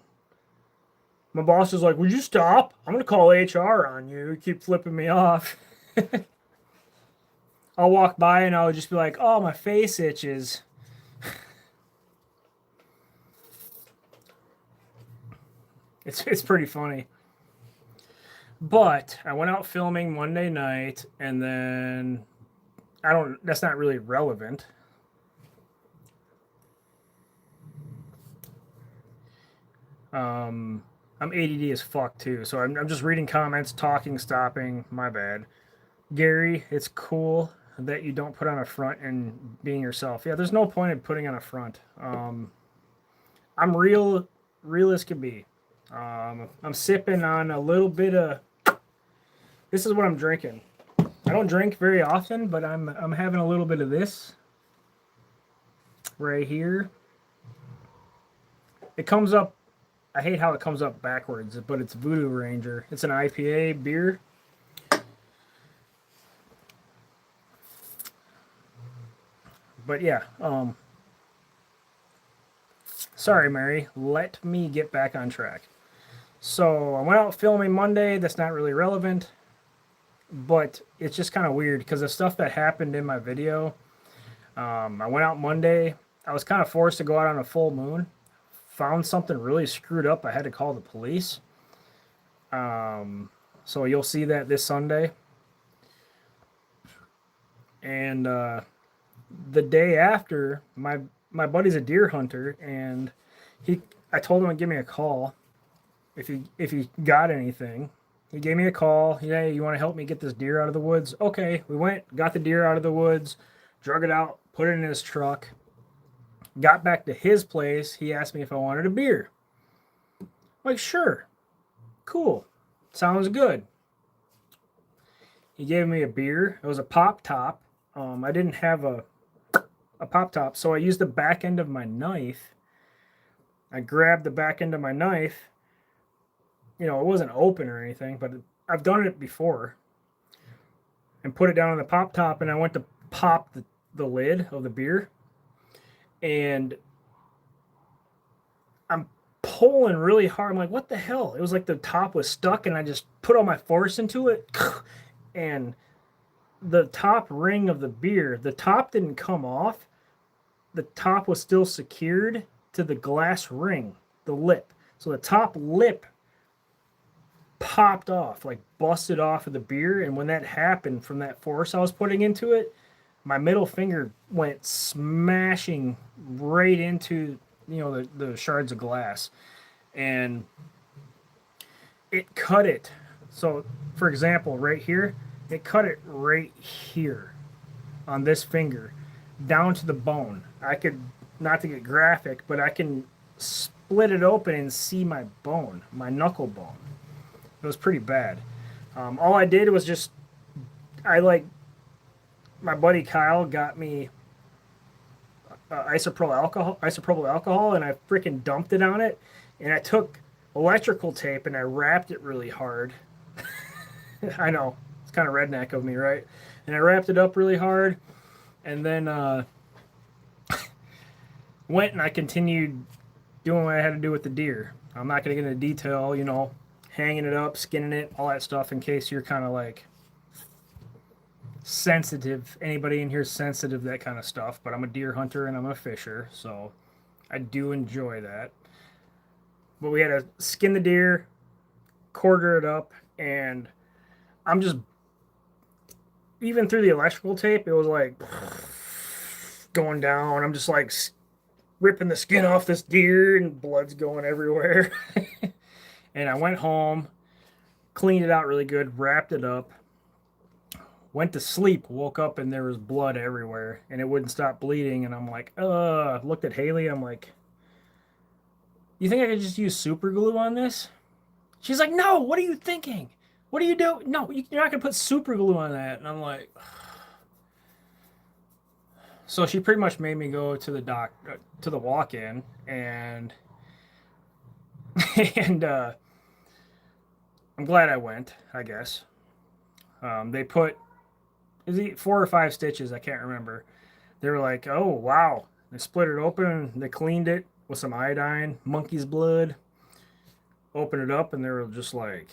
my boss is like, "Would you stop? I'm gonna call HR on you. You keep flipping me off." I'll walk by and I'll just be like, "Oh, my face itches." It's pretty funny. But I went out filming Monday night and then that's not really relevant. I'm ADD as fuck too, so I'm just reading comments, talking, stopping. My bad. Gary, it's cool that you don't put on a front and being yourself. Yeah, there's no point in putting on a front. I'm real as can be. I'm sipping on a little bit of. This is what I'm drinking. I don't drink very often, but I'm having a little bit of this right here. It comes up. I hate how it comes up backwards, but it's Voodoo Ranger. It's an IPA beer. But yeah, sorry, Mary. Let me get back on track. So I went out filming Monday. That's not really relevant, but it's just kind of weird because the stuff that happened in my video. I went out Monday. I was kind of forced to go out on a full moon. Found something really screwed up. I had to call the police. So you'll see that this Sunday. And the day after, my buddy's a deer hunter, and I told him to give me a call if he got anything. He gave me a call. Hey, you want to help me get this deer out of the woods? Okay, we went, got the deer out of the woods, drug it out, put it in his truck. Got back to his place. He asked me if I wanted a beer. I'm like, sure, cool, sounds good. He gave me a beer. It was a pop top. I didn't have a pop top, so I used the back end of my knife. I grabbed the back end of my knife. It wasn't open or anything, but I've done it before. And put it down on the pop top, and I went to pop the lid of the beer. And I'm pulling really hard. I'm like, what the hell? It was like the top was stuck, and I just put all my force into it. And the top ring of the beer, the top didn't come off. The top was still secured to the glass ring, the lip. So the top lip popped off, like busted off of the beer. And when that happened from that force I was putting into it, my middle finger went smashing right into the shards of glass, and it cut it. So, for example, right here, it cut it right here on this finger down to the bone. I could, not to get graphic, but I can split it open and see my bone, my knuckle bone. It was pretty bad. All I did was my buddy Kyle got me isopropyl alcohol, and I freaking dumped it on it, and I took electrical tape and I wrapped it really hard. I know, it's kind of redneck of me, right? And I wrapped it up really hard, and then went and I continued doing what I had to do with the deer. I'm not going to get into detail, hanging it up, skinning it, all that stuff, in case you're kind of like sensitive. Anybody in here is sensitive to that kind of stuff, but I'm a deer hunter and I'm a fisher, so I do enjoy that. But we had to skin the deer, quarter it up, and I'm just, even through the electrical tape, it was like going down. I'm just like ripping the skin off this deer, and blood's going everywhere. And I went home, cleaned it out really good, wrapped it up, went to sleep, woke up, and there was blood everywhere, and it wouldn't stop bleeding. And I'm like, looked at Haley. I'm like, you think I could just use super glue on this? She's like, no, what are you thinking? What do you do? No, you're not going to put super glue on that. And I'm like, so she pretty much made me go to the walk-in, and and I'm glad I went, I guess. They put, is it 4 or 5 stitches? I can't remember. They were like, oh, wow. They split it open. They cleaned it with some iodine, monkey's blood. Opened it up, and they were just like,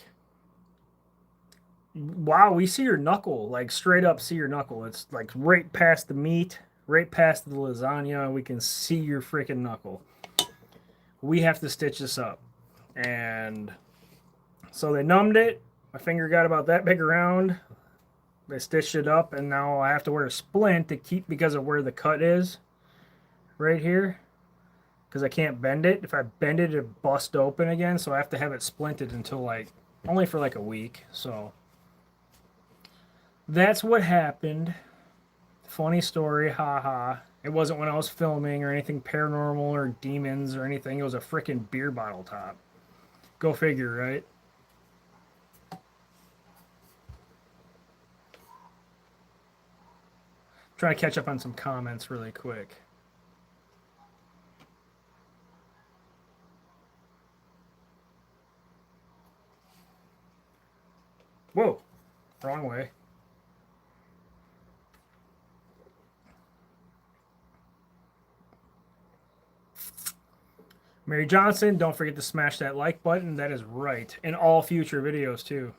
wow, we see your knuckle. Like, straight up see your knuckle. It's like right past the meat, right past the lasagna. We can see your freaking knuckle. We have to stitch this up. And so they numbed it. My finger got about that big around. They stitched it up, and now I have to wear a splint to keep, because of where the cut is right here, because I can't bend it. If I bend it, it busts open again, so I have to have it splinted until only for a week. So that's what happened. Funny story, haha. It wasn't when I was filming or anything paranormal or demons or anything. It was a freaking beer bottle top. Go figure, right? Try to catch up on some comments really quick. Whoa, wrong way. Mary Johnson, don't forget to smash that like button. That is right. In all future videos, too.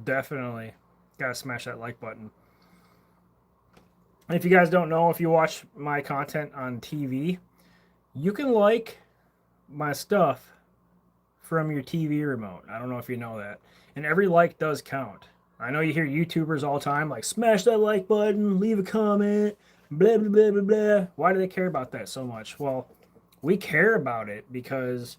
Definitely. Gotta smash that like button. And if you guys don't know, if you watch my content on TV, you can like my stuff from your TV remote. I don't know if you know that. And every like does count. I know you hear YouTubers all the time like, smash that like button, leave a comment, Blah, blah, blah, blah, blah. Why do they care about that so much? Well, we care about it because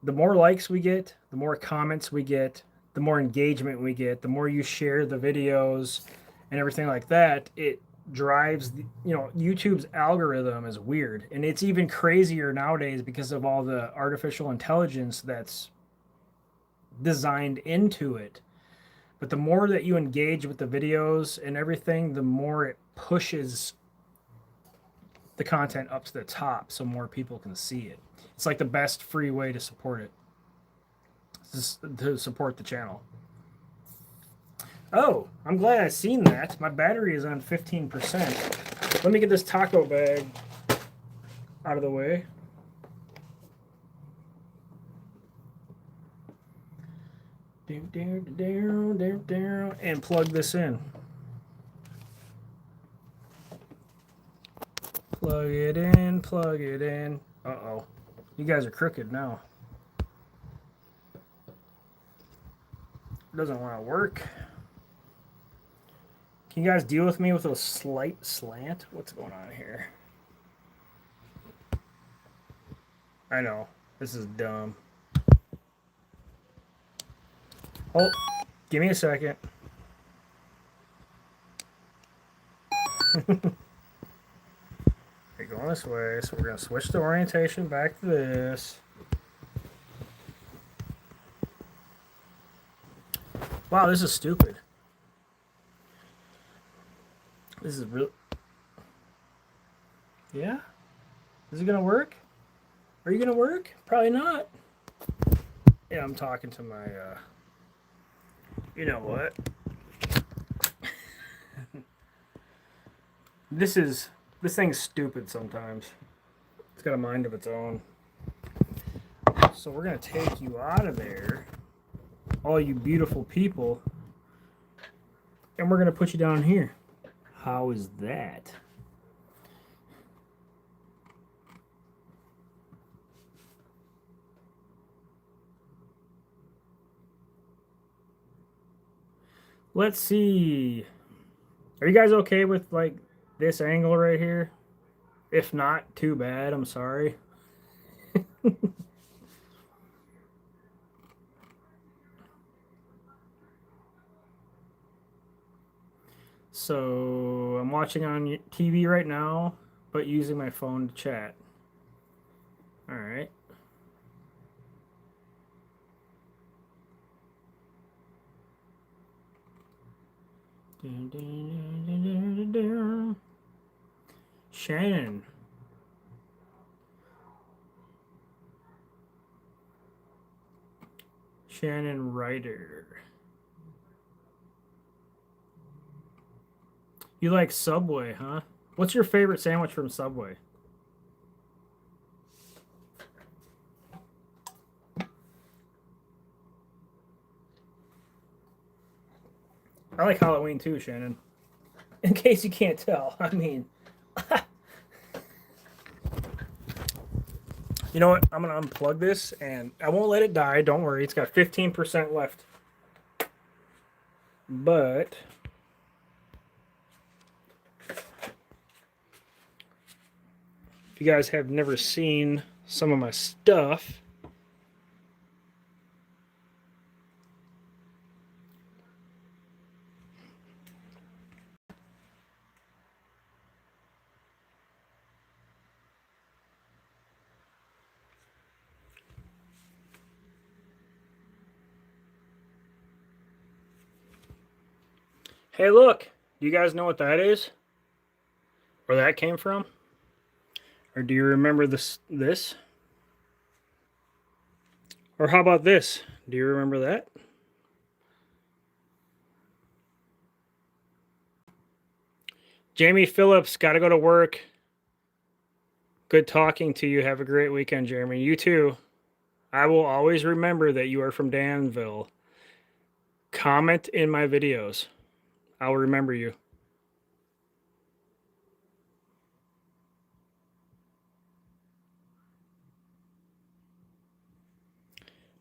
the more likes we get, the more comments we get, the more engagement we get, the more you share the videos and everything like that, it drives YouTube's algorithm is weird. And it's even crazier nowadays because of all the artificial intelligence that's designed into it. But the more that you engage with the videos and everything, the more it pushes the content up to the top so more people can see it. It's like the best free way to support it, to support the channel. Oh, I'm glad I seen that. My battery is on 15%. Let me get this taco bag out of the way. And plug this in. Plug it in, plug it in. Uh-oh. You guys are crooked now. It doesn't want to work. Can you guys deal with me with a slight slant? What's going on here? I know. This is dumb. Oh, give me a second. We're going this way, so we're going to switch the orientation back to this. Wow, this is stupid. This is real. Yeah? Is it going to work? Are you going to work? Probably not. Yeah, I'm talking to my, you know what? This thing's stupid sometimes. It's got a mind of its own. So we're going to take you out of there, all you beautiful people, and we're going to put you down here. How is that? Let's see. Are you guys okay with like this angle right here? If not, too bad. I'm sorry. So I'm watching on TV right now, but using my phone to chat. All right. Shannon. Shannon Ryder. You like Subway, huh? What's your favorite sandwich from Subway? I like Halloween too, Shannon. In case you can't tell, I mean, you know what? I'm gonna unplug this and I won't let it die. Don't worry, it's got 15% left. But if you guys have never seen some of my stuff, hey, look, do you guys know what that is? Where that came from? Or do you remember this? Or how about this? Do you remember that? Jamie Phillips, got to go to work. Good talking to you. Have a great weekend, Jeremy. You too. I will always remember that you are from Danville. Comment in my videos. I'll remember you.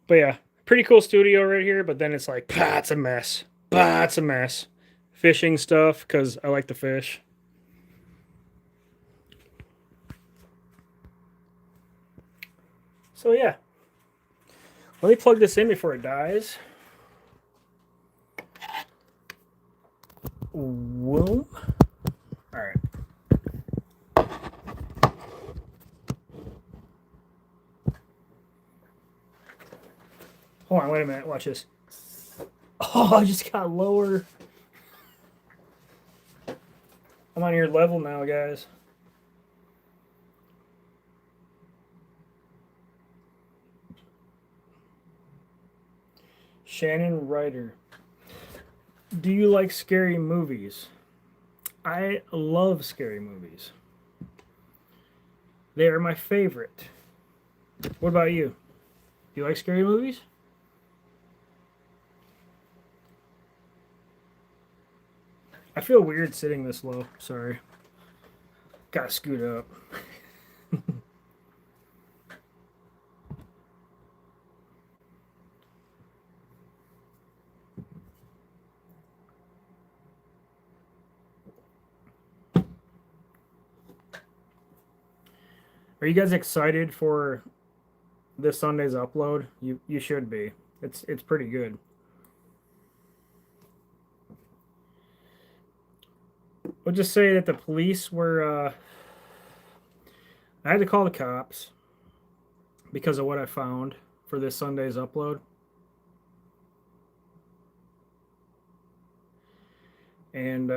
But yeah, pretty cool studio right here. But then it's like, it's a mess. It's a mess. Fishing stuff, because I like to fish. So yeah, let me plug this in before it dies. Whoom. All right. Hold on, wait a minute. Watch this. Oh, I just got lower. I'm on your level now, guys. Shannon Ryder. Do you like scary movies? I love scary movies. They are my favorite. What about you? Do you like scary movies? I feel weird sitting this low. Sorry. Gotta scoot up. Are you guys excited for this Sunday's upload? You should be. It's pretty good. We'll just say that the police were. I had to call the cops because of what I found for this Sunday's upload. And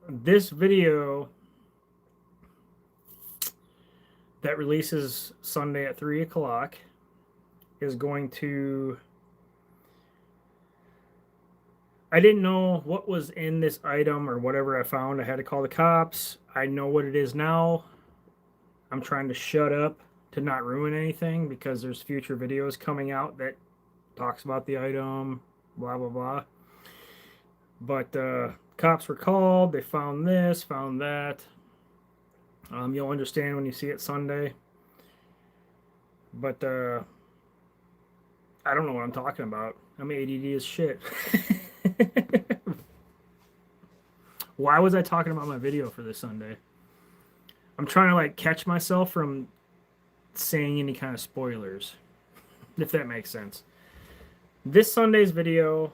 this video that releases Sunday at 3 o'clock is going to. I didn't know what was in this item or whatever I found. I had to call the cops. I know what it is now. I'm trying to shut up to not ruin anything because there's future videos coming out that talks about the item, blah, blah, blah. But cops were called. They found this, found that. You'll understand when you see it Sunday. But I don't know what I'm talking about. I'm ADD as shit. Why was I talking about my video for this Sunday? I'm trying to like catch myself from saying any kind of spoilers, if that makes sense. This Sunday's video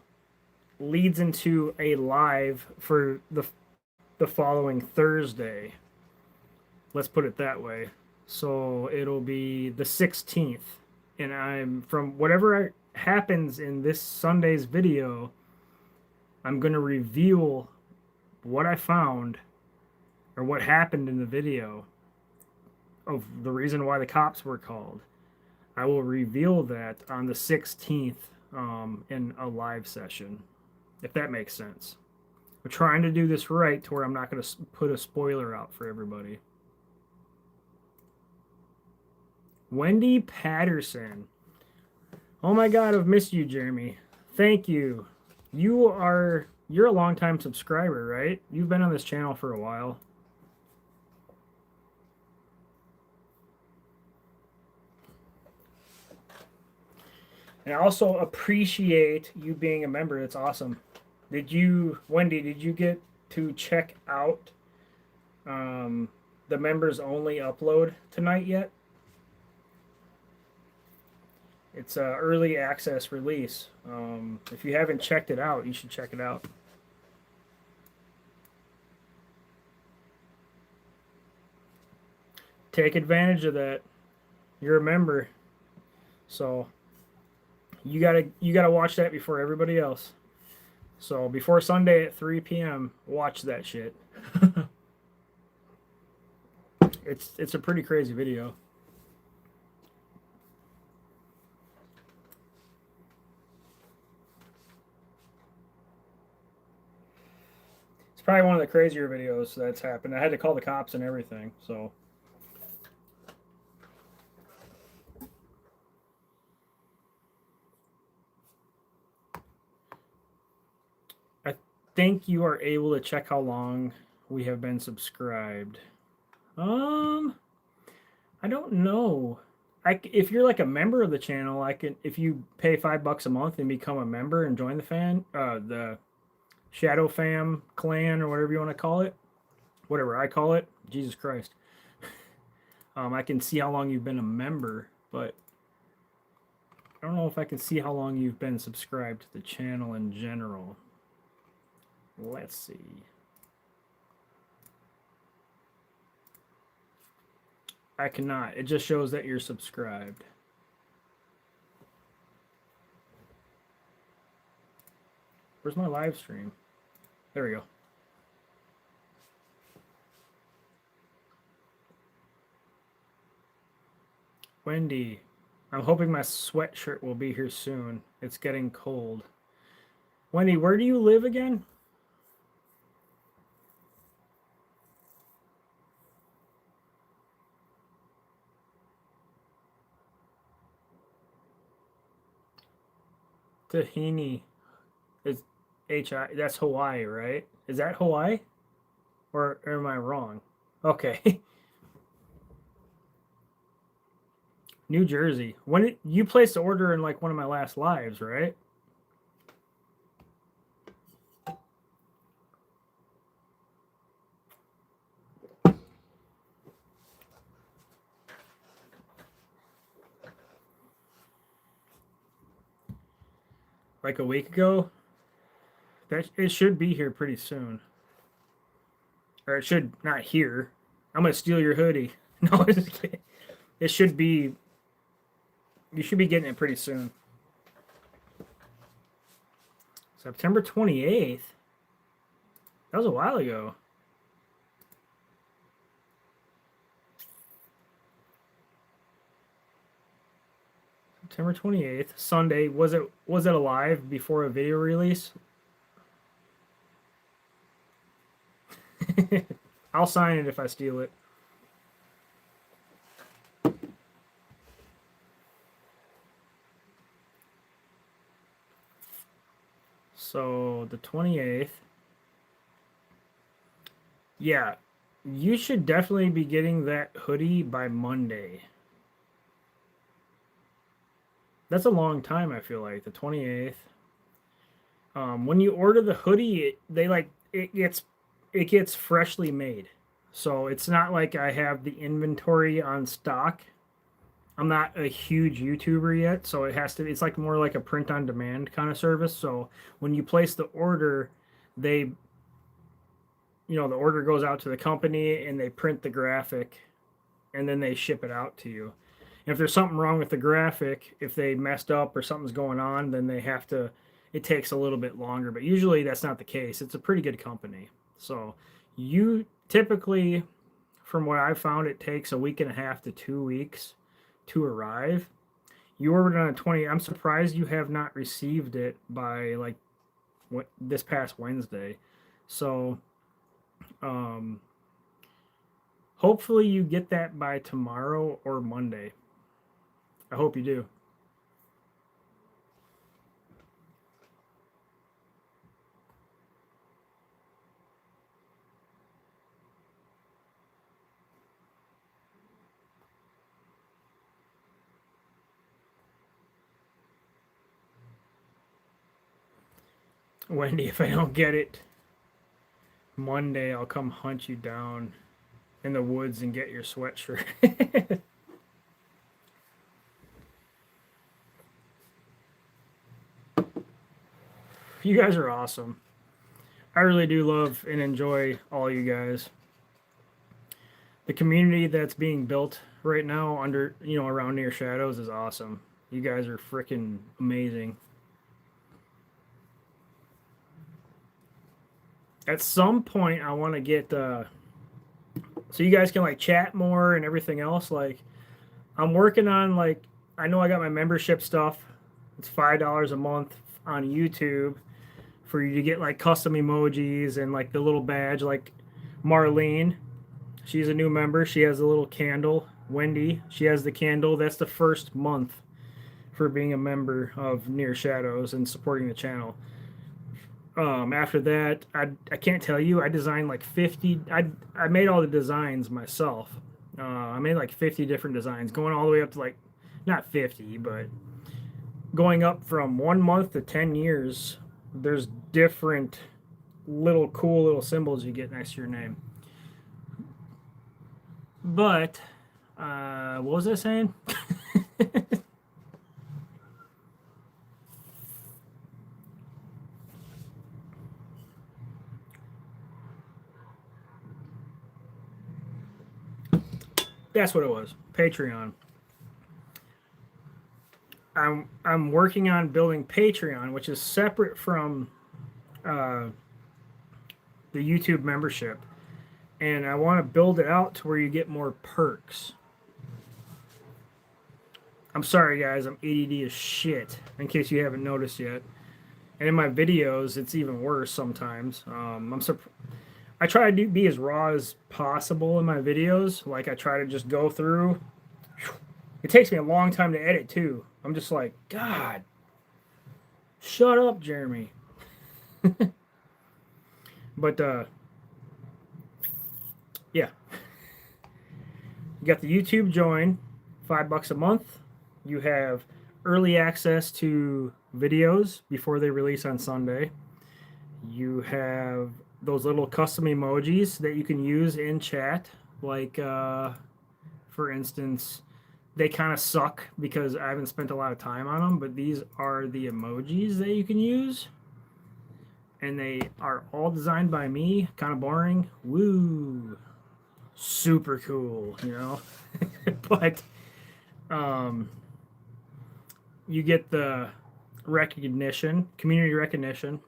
leads into a live for the following Thursday. Let's put it that way. So it'll be the 16th. And I'm from whatever happens in this Sunday's video, I'm going to reveal what I found or what happened in the video of the reason why the cops were called. I will reveal that on the 16th in a live session, if that makes sense. We're trying to do this right to where I'm not going to put a spoiler out for everybody. Wendy Patterson. Oh my God, I've missed you, Jeremy. Thank you. You're a longtime subscriber, right? You've been on this channel for a while. And I also appreciate you being a member. It's awesome. Wendy, did you get to check out the members only upload tonight yet? It's an early access release. If you haven't checked it out, you should check it out. Take advantage of that. You're a member, so you gotta watch that before everybody else. So before Sunday at 3 p.m., watch that shit. It's a pretty crazy video. Probably one of the crazier videos that's happened. I had to call the cops and everything, so. I think you are able to check how long we have been subscribed. I don't know. If you're like a member of the channel, if you pay $5 a month and become a member and join the Shadow Fam clan or whatever you want to call it, whatever I call it, Jesus Christ. I can see how long you've been a member, but I don't know if I can see how long you've been subscribed to the channel in general. Let's see. I cannot. It just shows that you're subscribed. Where's my live stream? There we go. Wendy, I'm hoping my sweatshirt will be here soon. It's getting cold. Wendy, where do you live again? Tahini is H-I. That's Hawaii, right? Is that Hawaii? Or am I wrong? Okay. New Jersey. When you placed the order in like one of my last lives, right? Like a week ago? That it should be here pretty soon. Or it should not here. I'm gonna steal your hoodie. No, it should be. You should be getting it pretty soon. September 28th. That was a while ago. September 28th, Sunday. Was it alive before a video release? I'll sign it if I steal it. So the 28th. Yeah, you should definitely be getting that hoodie by Monday. That's a long time, I feel like, the 28th. When you order the hoodie, it gets freshly made. So it's not like I have the inventory on stock. I'm not a huge YouTuber yet, so it's like more like a print on demand kind of service. So when you place the order, the order goes out to the company and they print the graphic and then they ship it out to you. And if there's something wrong with the graphic, if they messed up or something's going on, then it takes a little bit longer, but usually that's not the case. It's a pretty good company. So you typically, from what I've found, it takes a week and a half to 2 weeks to arrive. You ordered on a 20. I'm surprised you have not received it by like this past Wednesday. So hopefully you get that by tomorrow or Monday. I hope you do. Wendy, if I don't get it Monday, I'll come hunt you down in the woods and get your sweatshirt. You guys are awesome. I really do love and enjoy all you guys. The community that's being built right now around Near Shadows is awesome. You guys are freaking amazing. At some point I want to get so you guys can like chat more and everything else. Like I'm working on I know I got my membership stuff. It's $5 a month on YouTube for you to get like custom emojis and like the little badge. Like Marlene, she's a new member. She has a little candle. Wendy, she has the candle. That's the first month for being a member of Near Shadows and supporting the channel. After that, I can't tell you. I designed like 50. I made all the designs myself. I made like 50 different designs, going all the way up to like not 50, but going up from 1 month to 10 years. There's different cool little symbols you get next to your name. But What was I saying? That's what it was. Patreon. I'm working on building Patreon, which is separate from uh, the YouTube membership, and I want to build it out to where you get more perks. I'm sorry, guys. I'm ADD as shit. In case you haven't noticed yet, and in my videos, it's even worse sometimes. I try to be as raw as possible in my videos. Like I try to just go through. It takes me a long time to edit too. I'm just like, God, shut up, Jeremy. But yeah, you got the YouTube join, $5 a month. You have early access to videos before they release on Sunday. You have those little custom emojis that you can use in chat, like for instance, they kind of suck because I haven't spent a lot of time on them, but these are the emojis that you can use. And they are all designed by me. Kind of boring. Woo. Super cool, you know? But you get the recognition, community recognition,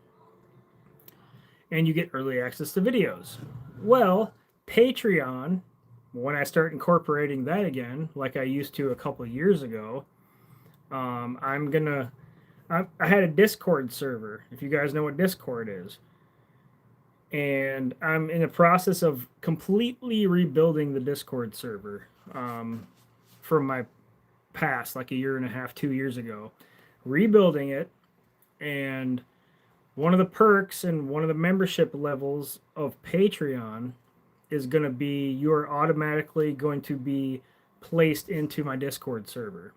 and you get early access to videos. Well, Patreon, when I start incorporating that again, like I used to a couple of years ago, I'm gonna. I had a Discord server. If you guys know what Discord is, and I'm in the process of completely rebuilding the Discord server from my past, like a year and a half, 2 years ago, rebuilding it, and one of the perks and one of the membership levels of Patreon is going to be you're automatically going to be placed into my Discord server.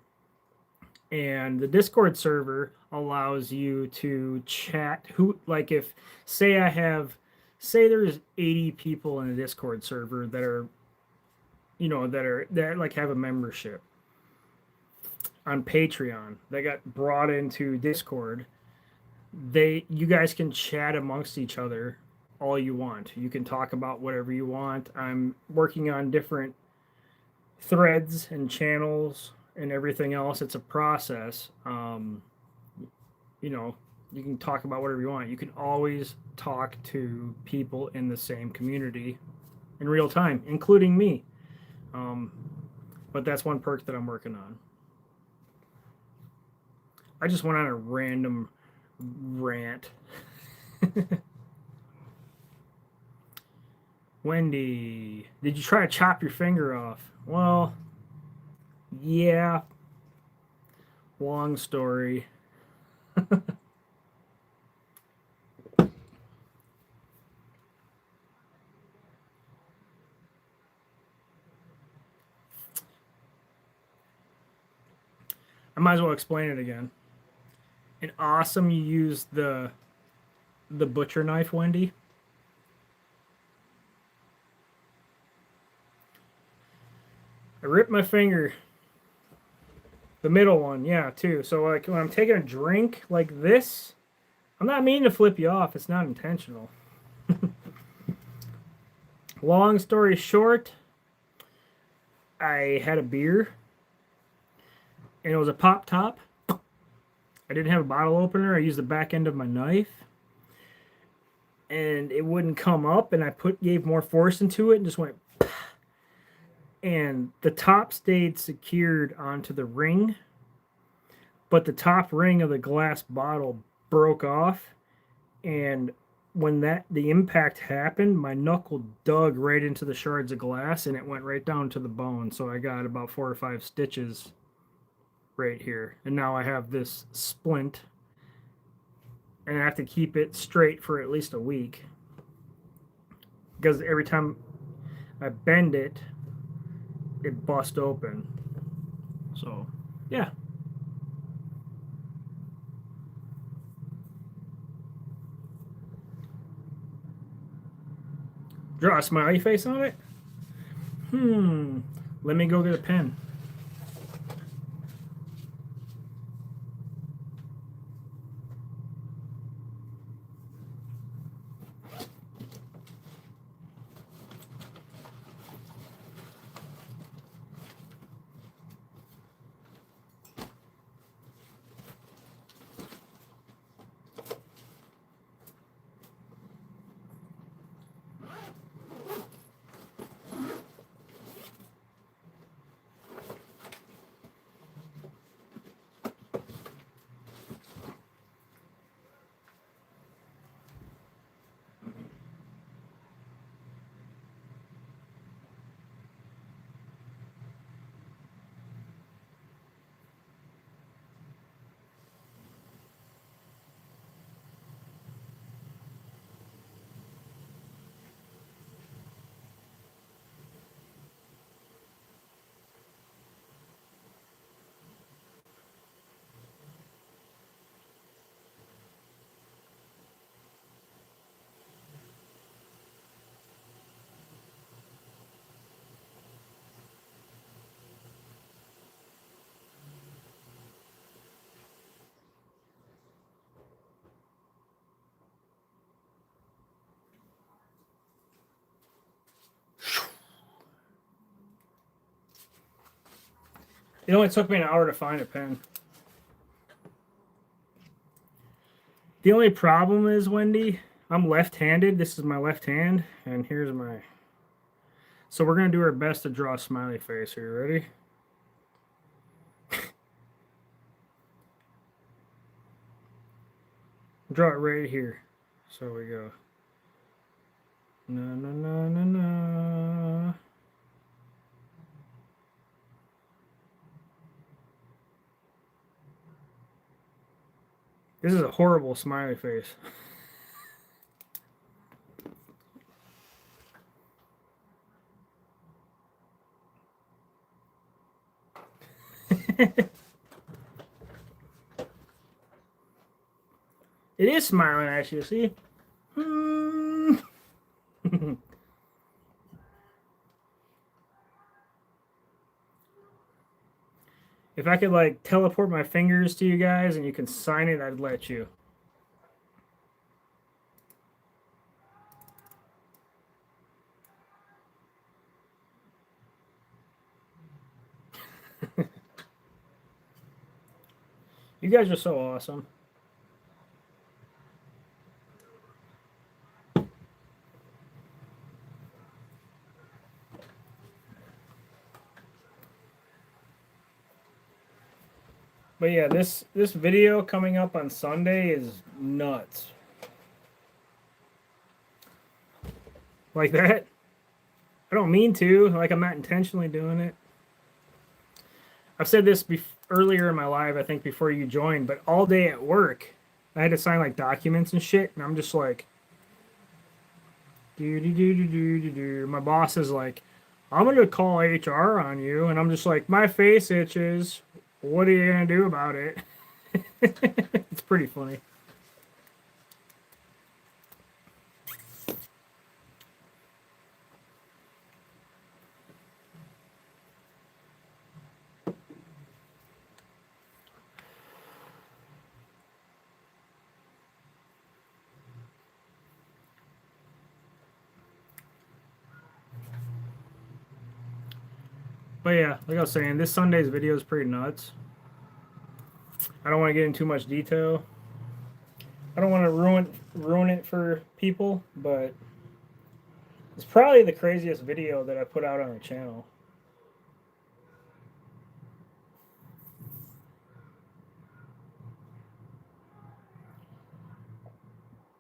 And the Discord server allows you to chat like if say there's 80 people in a Discord server that are that like have a membership on Patreon that got brought into Discord. You guys can chat amongst each other all you want. You can talk about whatever you want. I'm working on different threads and channels and everything else. It's a process. You can talk about whatever you want. You can always talk to people in the same community in real time, including me. But that's one perk that I'm working on. I just went on a random rant. Wendy, did you try to chop your finger off? Well, yeah. Long story. I might as well explain it again. And awesome you use the butcher knife, Wendy. I ripped my finger. The middle one, yeah, too. So like when I'm taking a drink like this, I'm not meaning to flip you off. It's not intentional. Long story short, I had a beer and it was a pop top. I didn't have a bottle opener. I used the back end of my knife and it wouldn't come up, and I gave more force into it and just went, and the top stayed secured onto the ring, but the top ring of the glass bottle broke off, and when the impact happened, my knuckle dug right into the shards of glass and it went right down to the bone. So I got about 4 or 5 stitches right here, and now I have this splint, and I have to keep it straight for at least a week because every time I bend it, it bust open. So, yeah. Draw a smiley face on it? Let me go get a pen. It only took me an hour to find a pen. The only problem is, Wendy, I'm left-handed. This is my left hand, and here's my... So we're going to do our best to draw a smiley face. Are you ready? Draw it right here. So we go. Na na na na na. This is a horrible smiley face. It is smiling at you, see? If I could like teleport my fingers to you guys and you can sign it, I'd let you. You guys are so awesome. But yeah, this video coming up on Sunday is nuts. Like that? I don't mean to. Like, I'm not intentionally doing it. I've said this earlier in my live, I think, before you joined, but all day at work, I had to sign, like, documents and shit, and I'm just like... My boss is like, I'm going to call HR on you, and I'm just like, my face itches. What are you going to do about it? It's pretty funny. But yeah, like I was saying, this Sunday's video is pretty nuts. I don't want to get into too much detail. I don't want to ruin it for people, but it's probably the craziest video that I put out on the channel.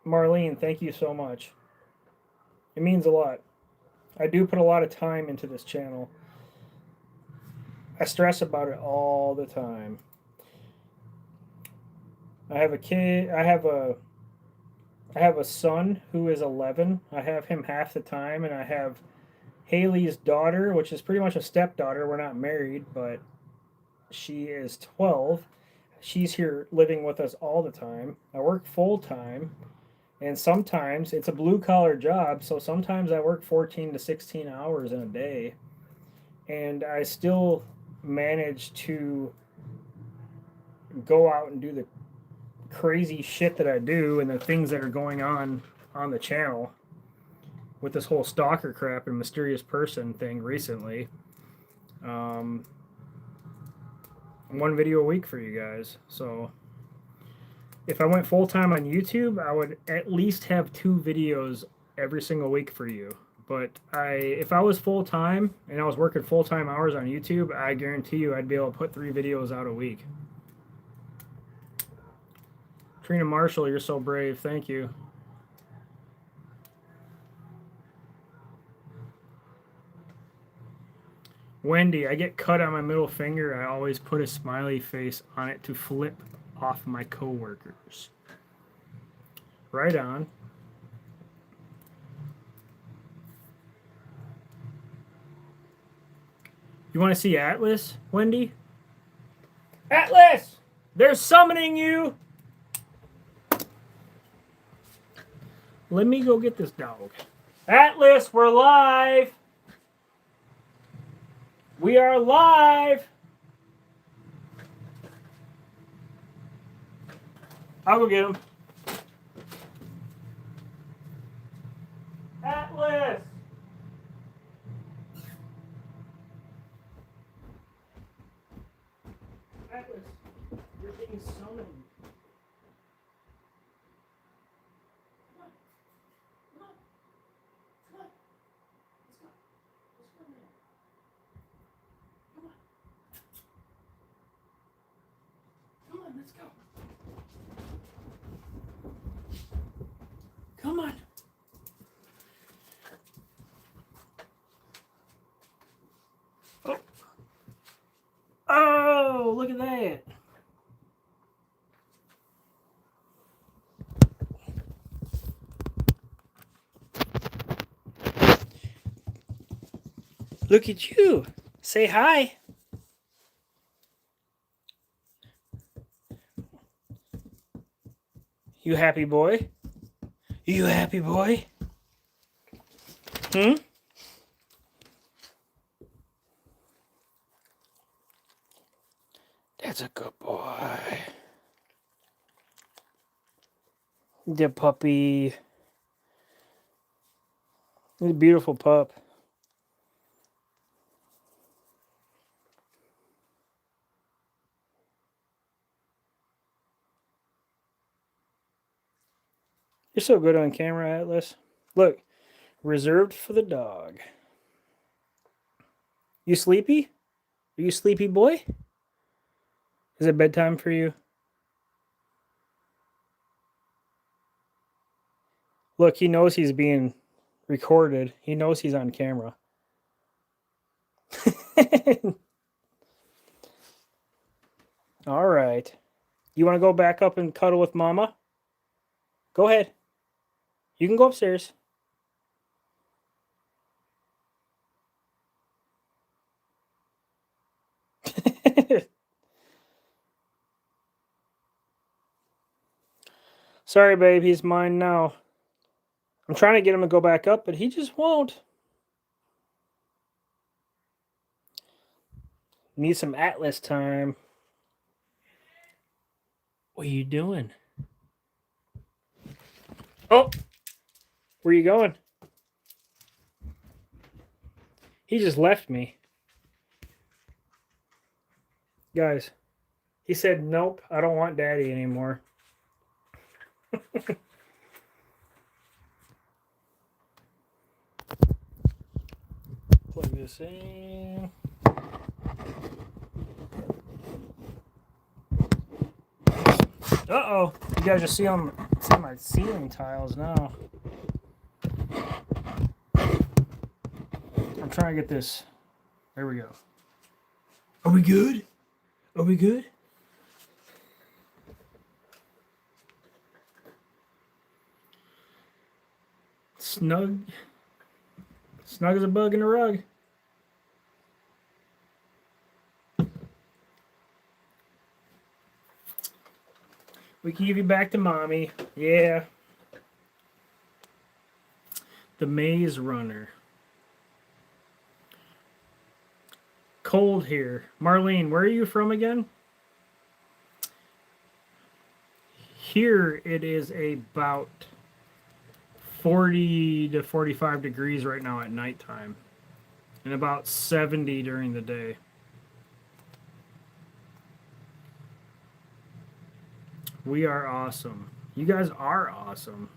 Marlene, thank you so much. It means a lot. I do put a lot of time into this channel. I stress about it all the time. I have a kid. I have a son who is 11. I have him half the time, and I have Haley's daughter, which is pretty much a stepdaughter. We're not married, but she is 12. She's here living with us all the time. I work full time, and sometimes it's a blue collar job, so sometimes I work 14 to 16 hours in a day. and I still manage to go out and do the crazy shit that I do and the things that are going on the channel with this whole stalker crap and mysterious person thing recently. Um, one video a week for you guys. So if I went full time on YouTube, I would at least have 2 videos every single week for you. But if I was full time and I was working full time hours on YouTube, I guarantee you I'd be able to put 3 videos out a week. Trina Marshall, you're so brave. Thank you. Wendy, I get cut on my middle finger. I always put a smiley face on it to flip off my coworkers. Right on. You want to see Atlas, Wendy? Atlas! They're summoning you! Let me go get this dog. Atlas, we're live! We are live! I'll go get him. Atlas! Atlas, you're being summoned. Come on. Come on. Come on. Let's go. Let's go, man. Come on. Come on, let's go. Come on. Oh. Oh, look at that. Look at you. Say hi. You happy boy? You happy boy? Hmm? That's a good boy. The puppy. He's a beautiful pup. You're so good on camera, Atlas. Look, reserved for the dog. You sleepy? Are you sleepy, boy? Is it bedtime for you? Look, he knows he's being recorded. He knows he's on camera. All right. You want to go back up and cuddle with Mama? Go ahead. You can go upstairs. Sorry, babe. He's mine now. I'm trying to get him to go back up, but he just won't. Need some Atlas time. What are you doing? Oh, where are you going? He just left me. Guys, he said, nope, I don't want daddy anymore. Plug this in. Uh-oh. You guys just see my ceiling tiles now. I'm trying to get this. There we go. Are we good? Are we good? Snug. Snug as a bug in a rug. We can give you back to mommy. Yeah. The Maze Runner. cold here. Marlene, where are you from again? Here it is about 40 to 45 degrees right now at nighttime, and about 70 during the day. We are awesome. You guys are awesome.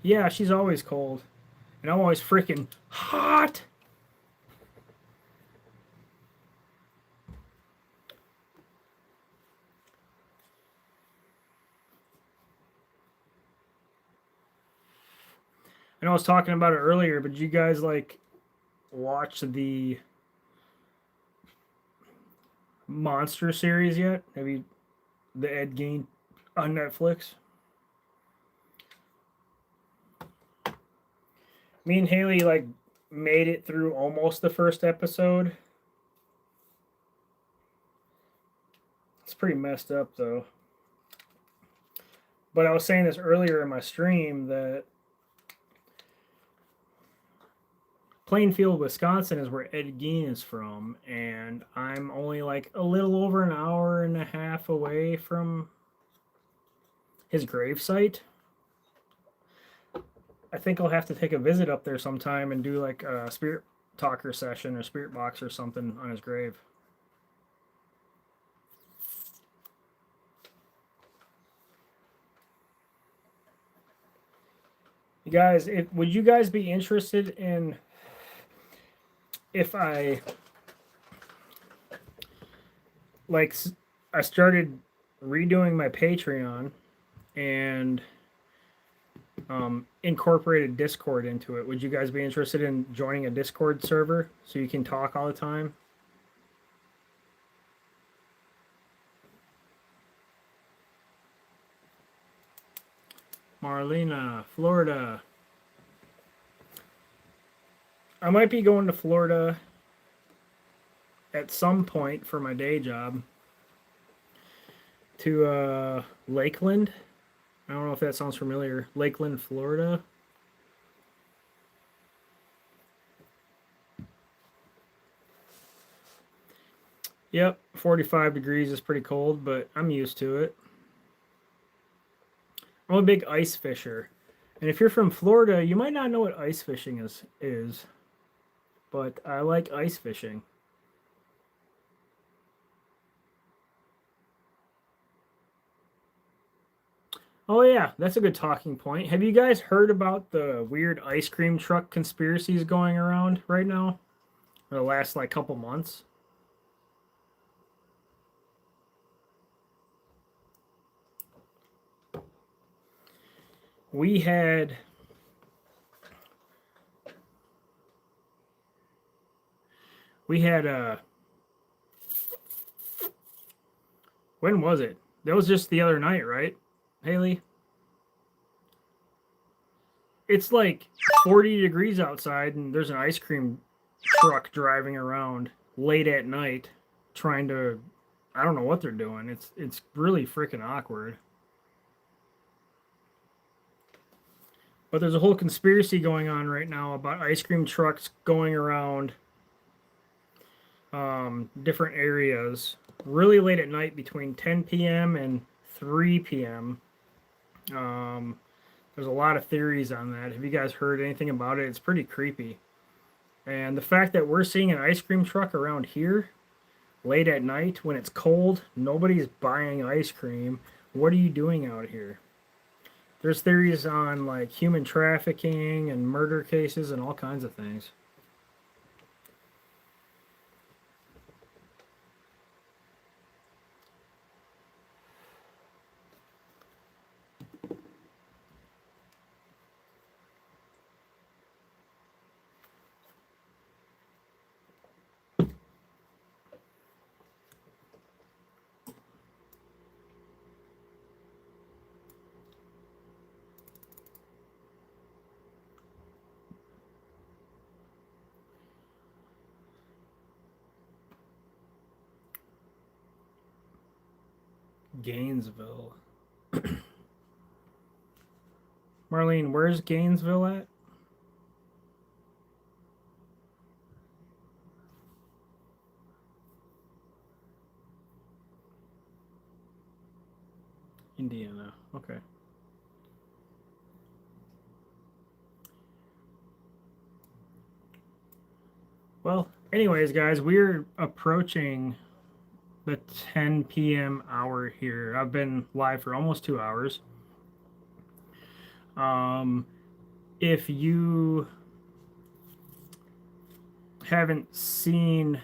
Yeah, she's always cold. And I'm always freaking hot. I know I was talking about it earlier, but you guys like watch the Monster series yet? Have you the Ed Gein on Netflix? Me and Haley like made it through almost the first episode. It's pretty messed up though. But I was saying this earlier in my stream that Plainfield, Wisconsin is where Ed Gein is from, and I'm only like a little over an hour and a half away from his gravesite. I think I'll have to take a visit up there sometime and do like a spirit talker session or spirit box or something on his grave. You guys, would you guys be interested in if I like I started redoing my Patreon and incorporated Discord into it? Would you guys be interested in joining a Discord server so you can talk all the time? Marlena, Florida. I might be going to Florida at some point for my day job to Lakeland. I don't know if that sounds familiar. Lakeland, Florida. Yep, 45 degrees is pretty cold, but I'm used to it. I'm a big ice fisher. And if you're from Florida, you might not know what ice fishing is. But I like ice fishing. Oh yeah, that's a good talking point. Have you guys heard about the weird ice cream truck conspiracies going around right now? For the last like couple months? We had when was it? That was just the other night, right, Haley? It's like 40 degrees outside and there's an ice cream truck driving around late at night trying to, I don't know what they're doing. It's really freaking awkward. But there's a whole conspiracy going on right now about ice cream trucks going around different areas really late at night between 10 p.m. and 3 p.m. There's a lot of theories on that. Have you guys heard anything about it? It's pretty creepy. And the fact that we're seeing an ice cream truck around here late at night when it's cold, nobody's buying ice cream. What are you doing out here? There's theories on like human trafficking and murder cases and all kinds of things. Gainesville. Marlene, where's Gainesville at? Indiana. Okay. Well, anyways, guys, we're approaching the 10 p.m. hour here. I've been live for almost 2 hours. If you haven't seen,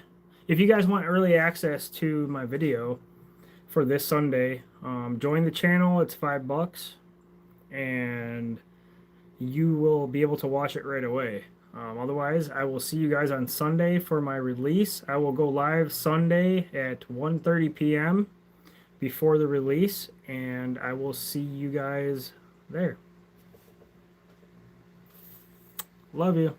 if you guys want early access to my video for this Sunday, join the channel. It's $5, and you will be able to watch it right away. Otherwise, I will see you guys on Sunday for my release. I will go live Sunday at 1:30 p.m. before the release, and I will see you guys there. Love you.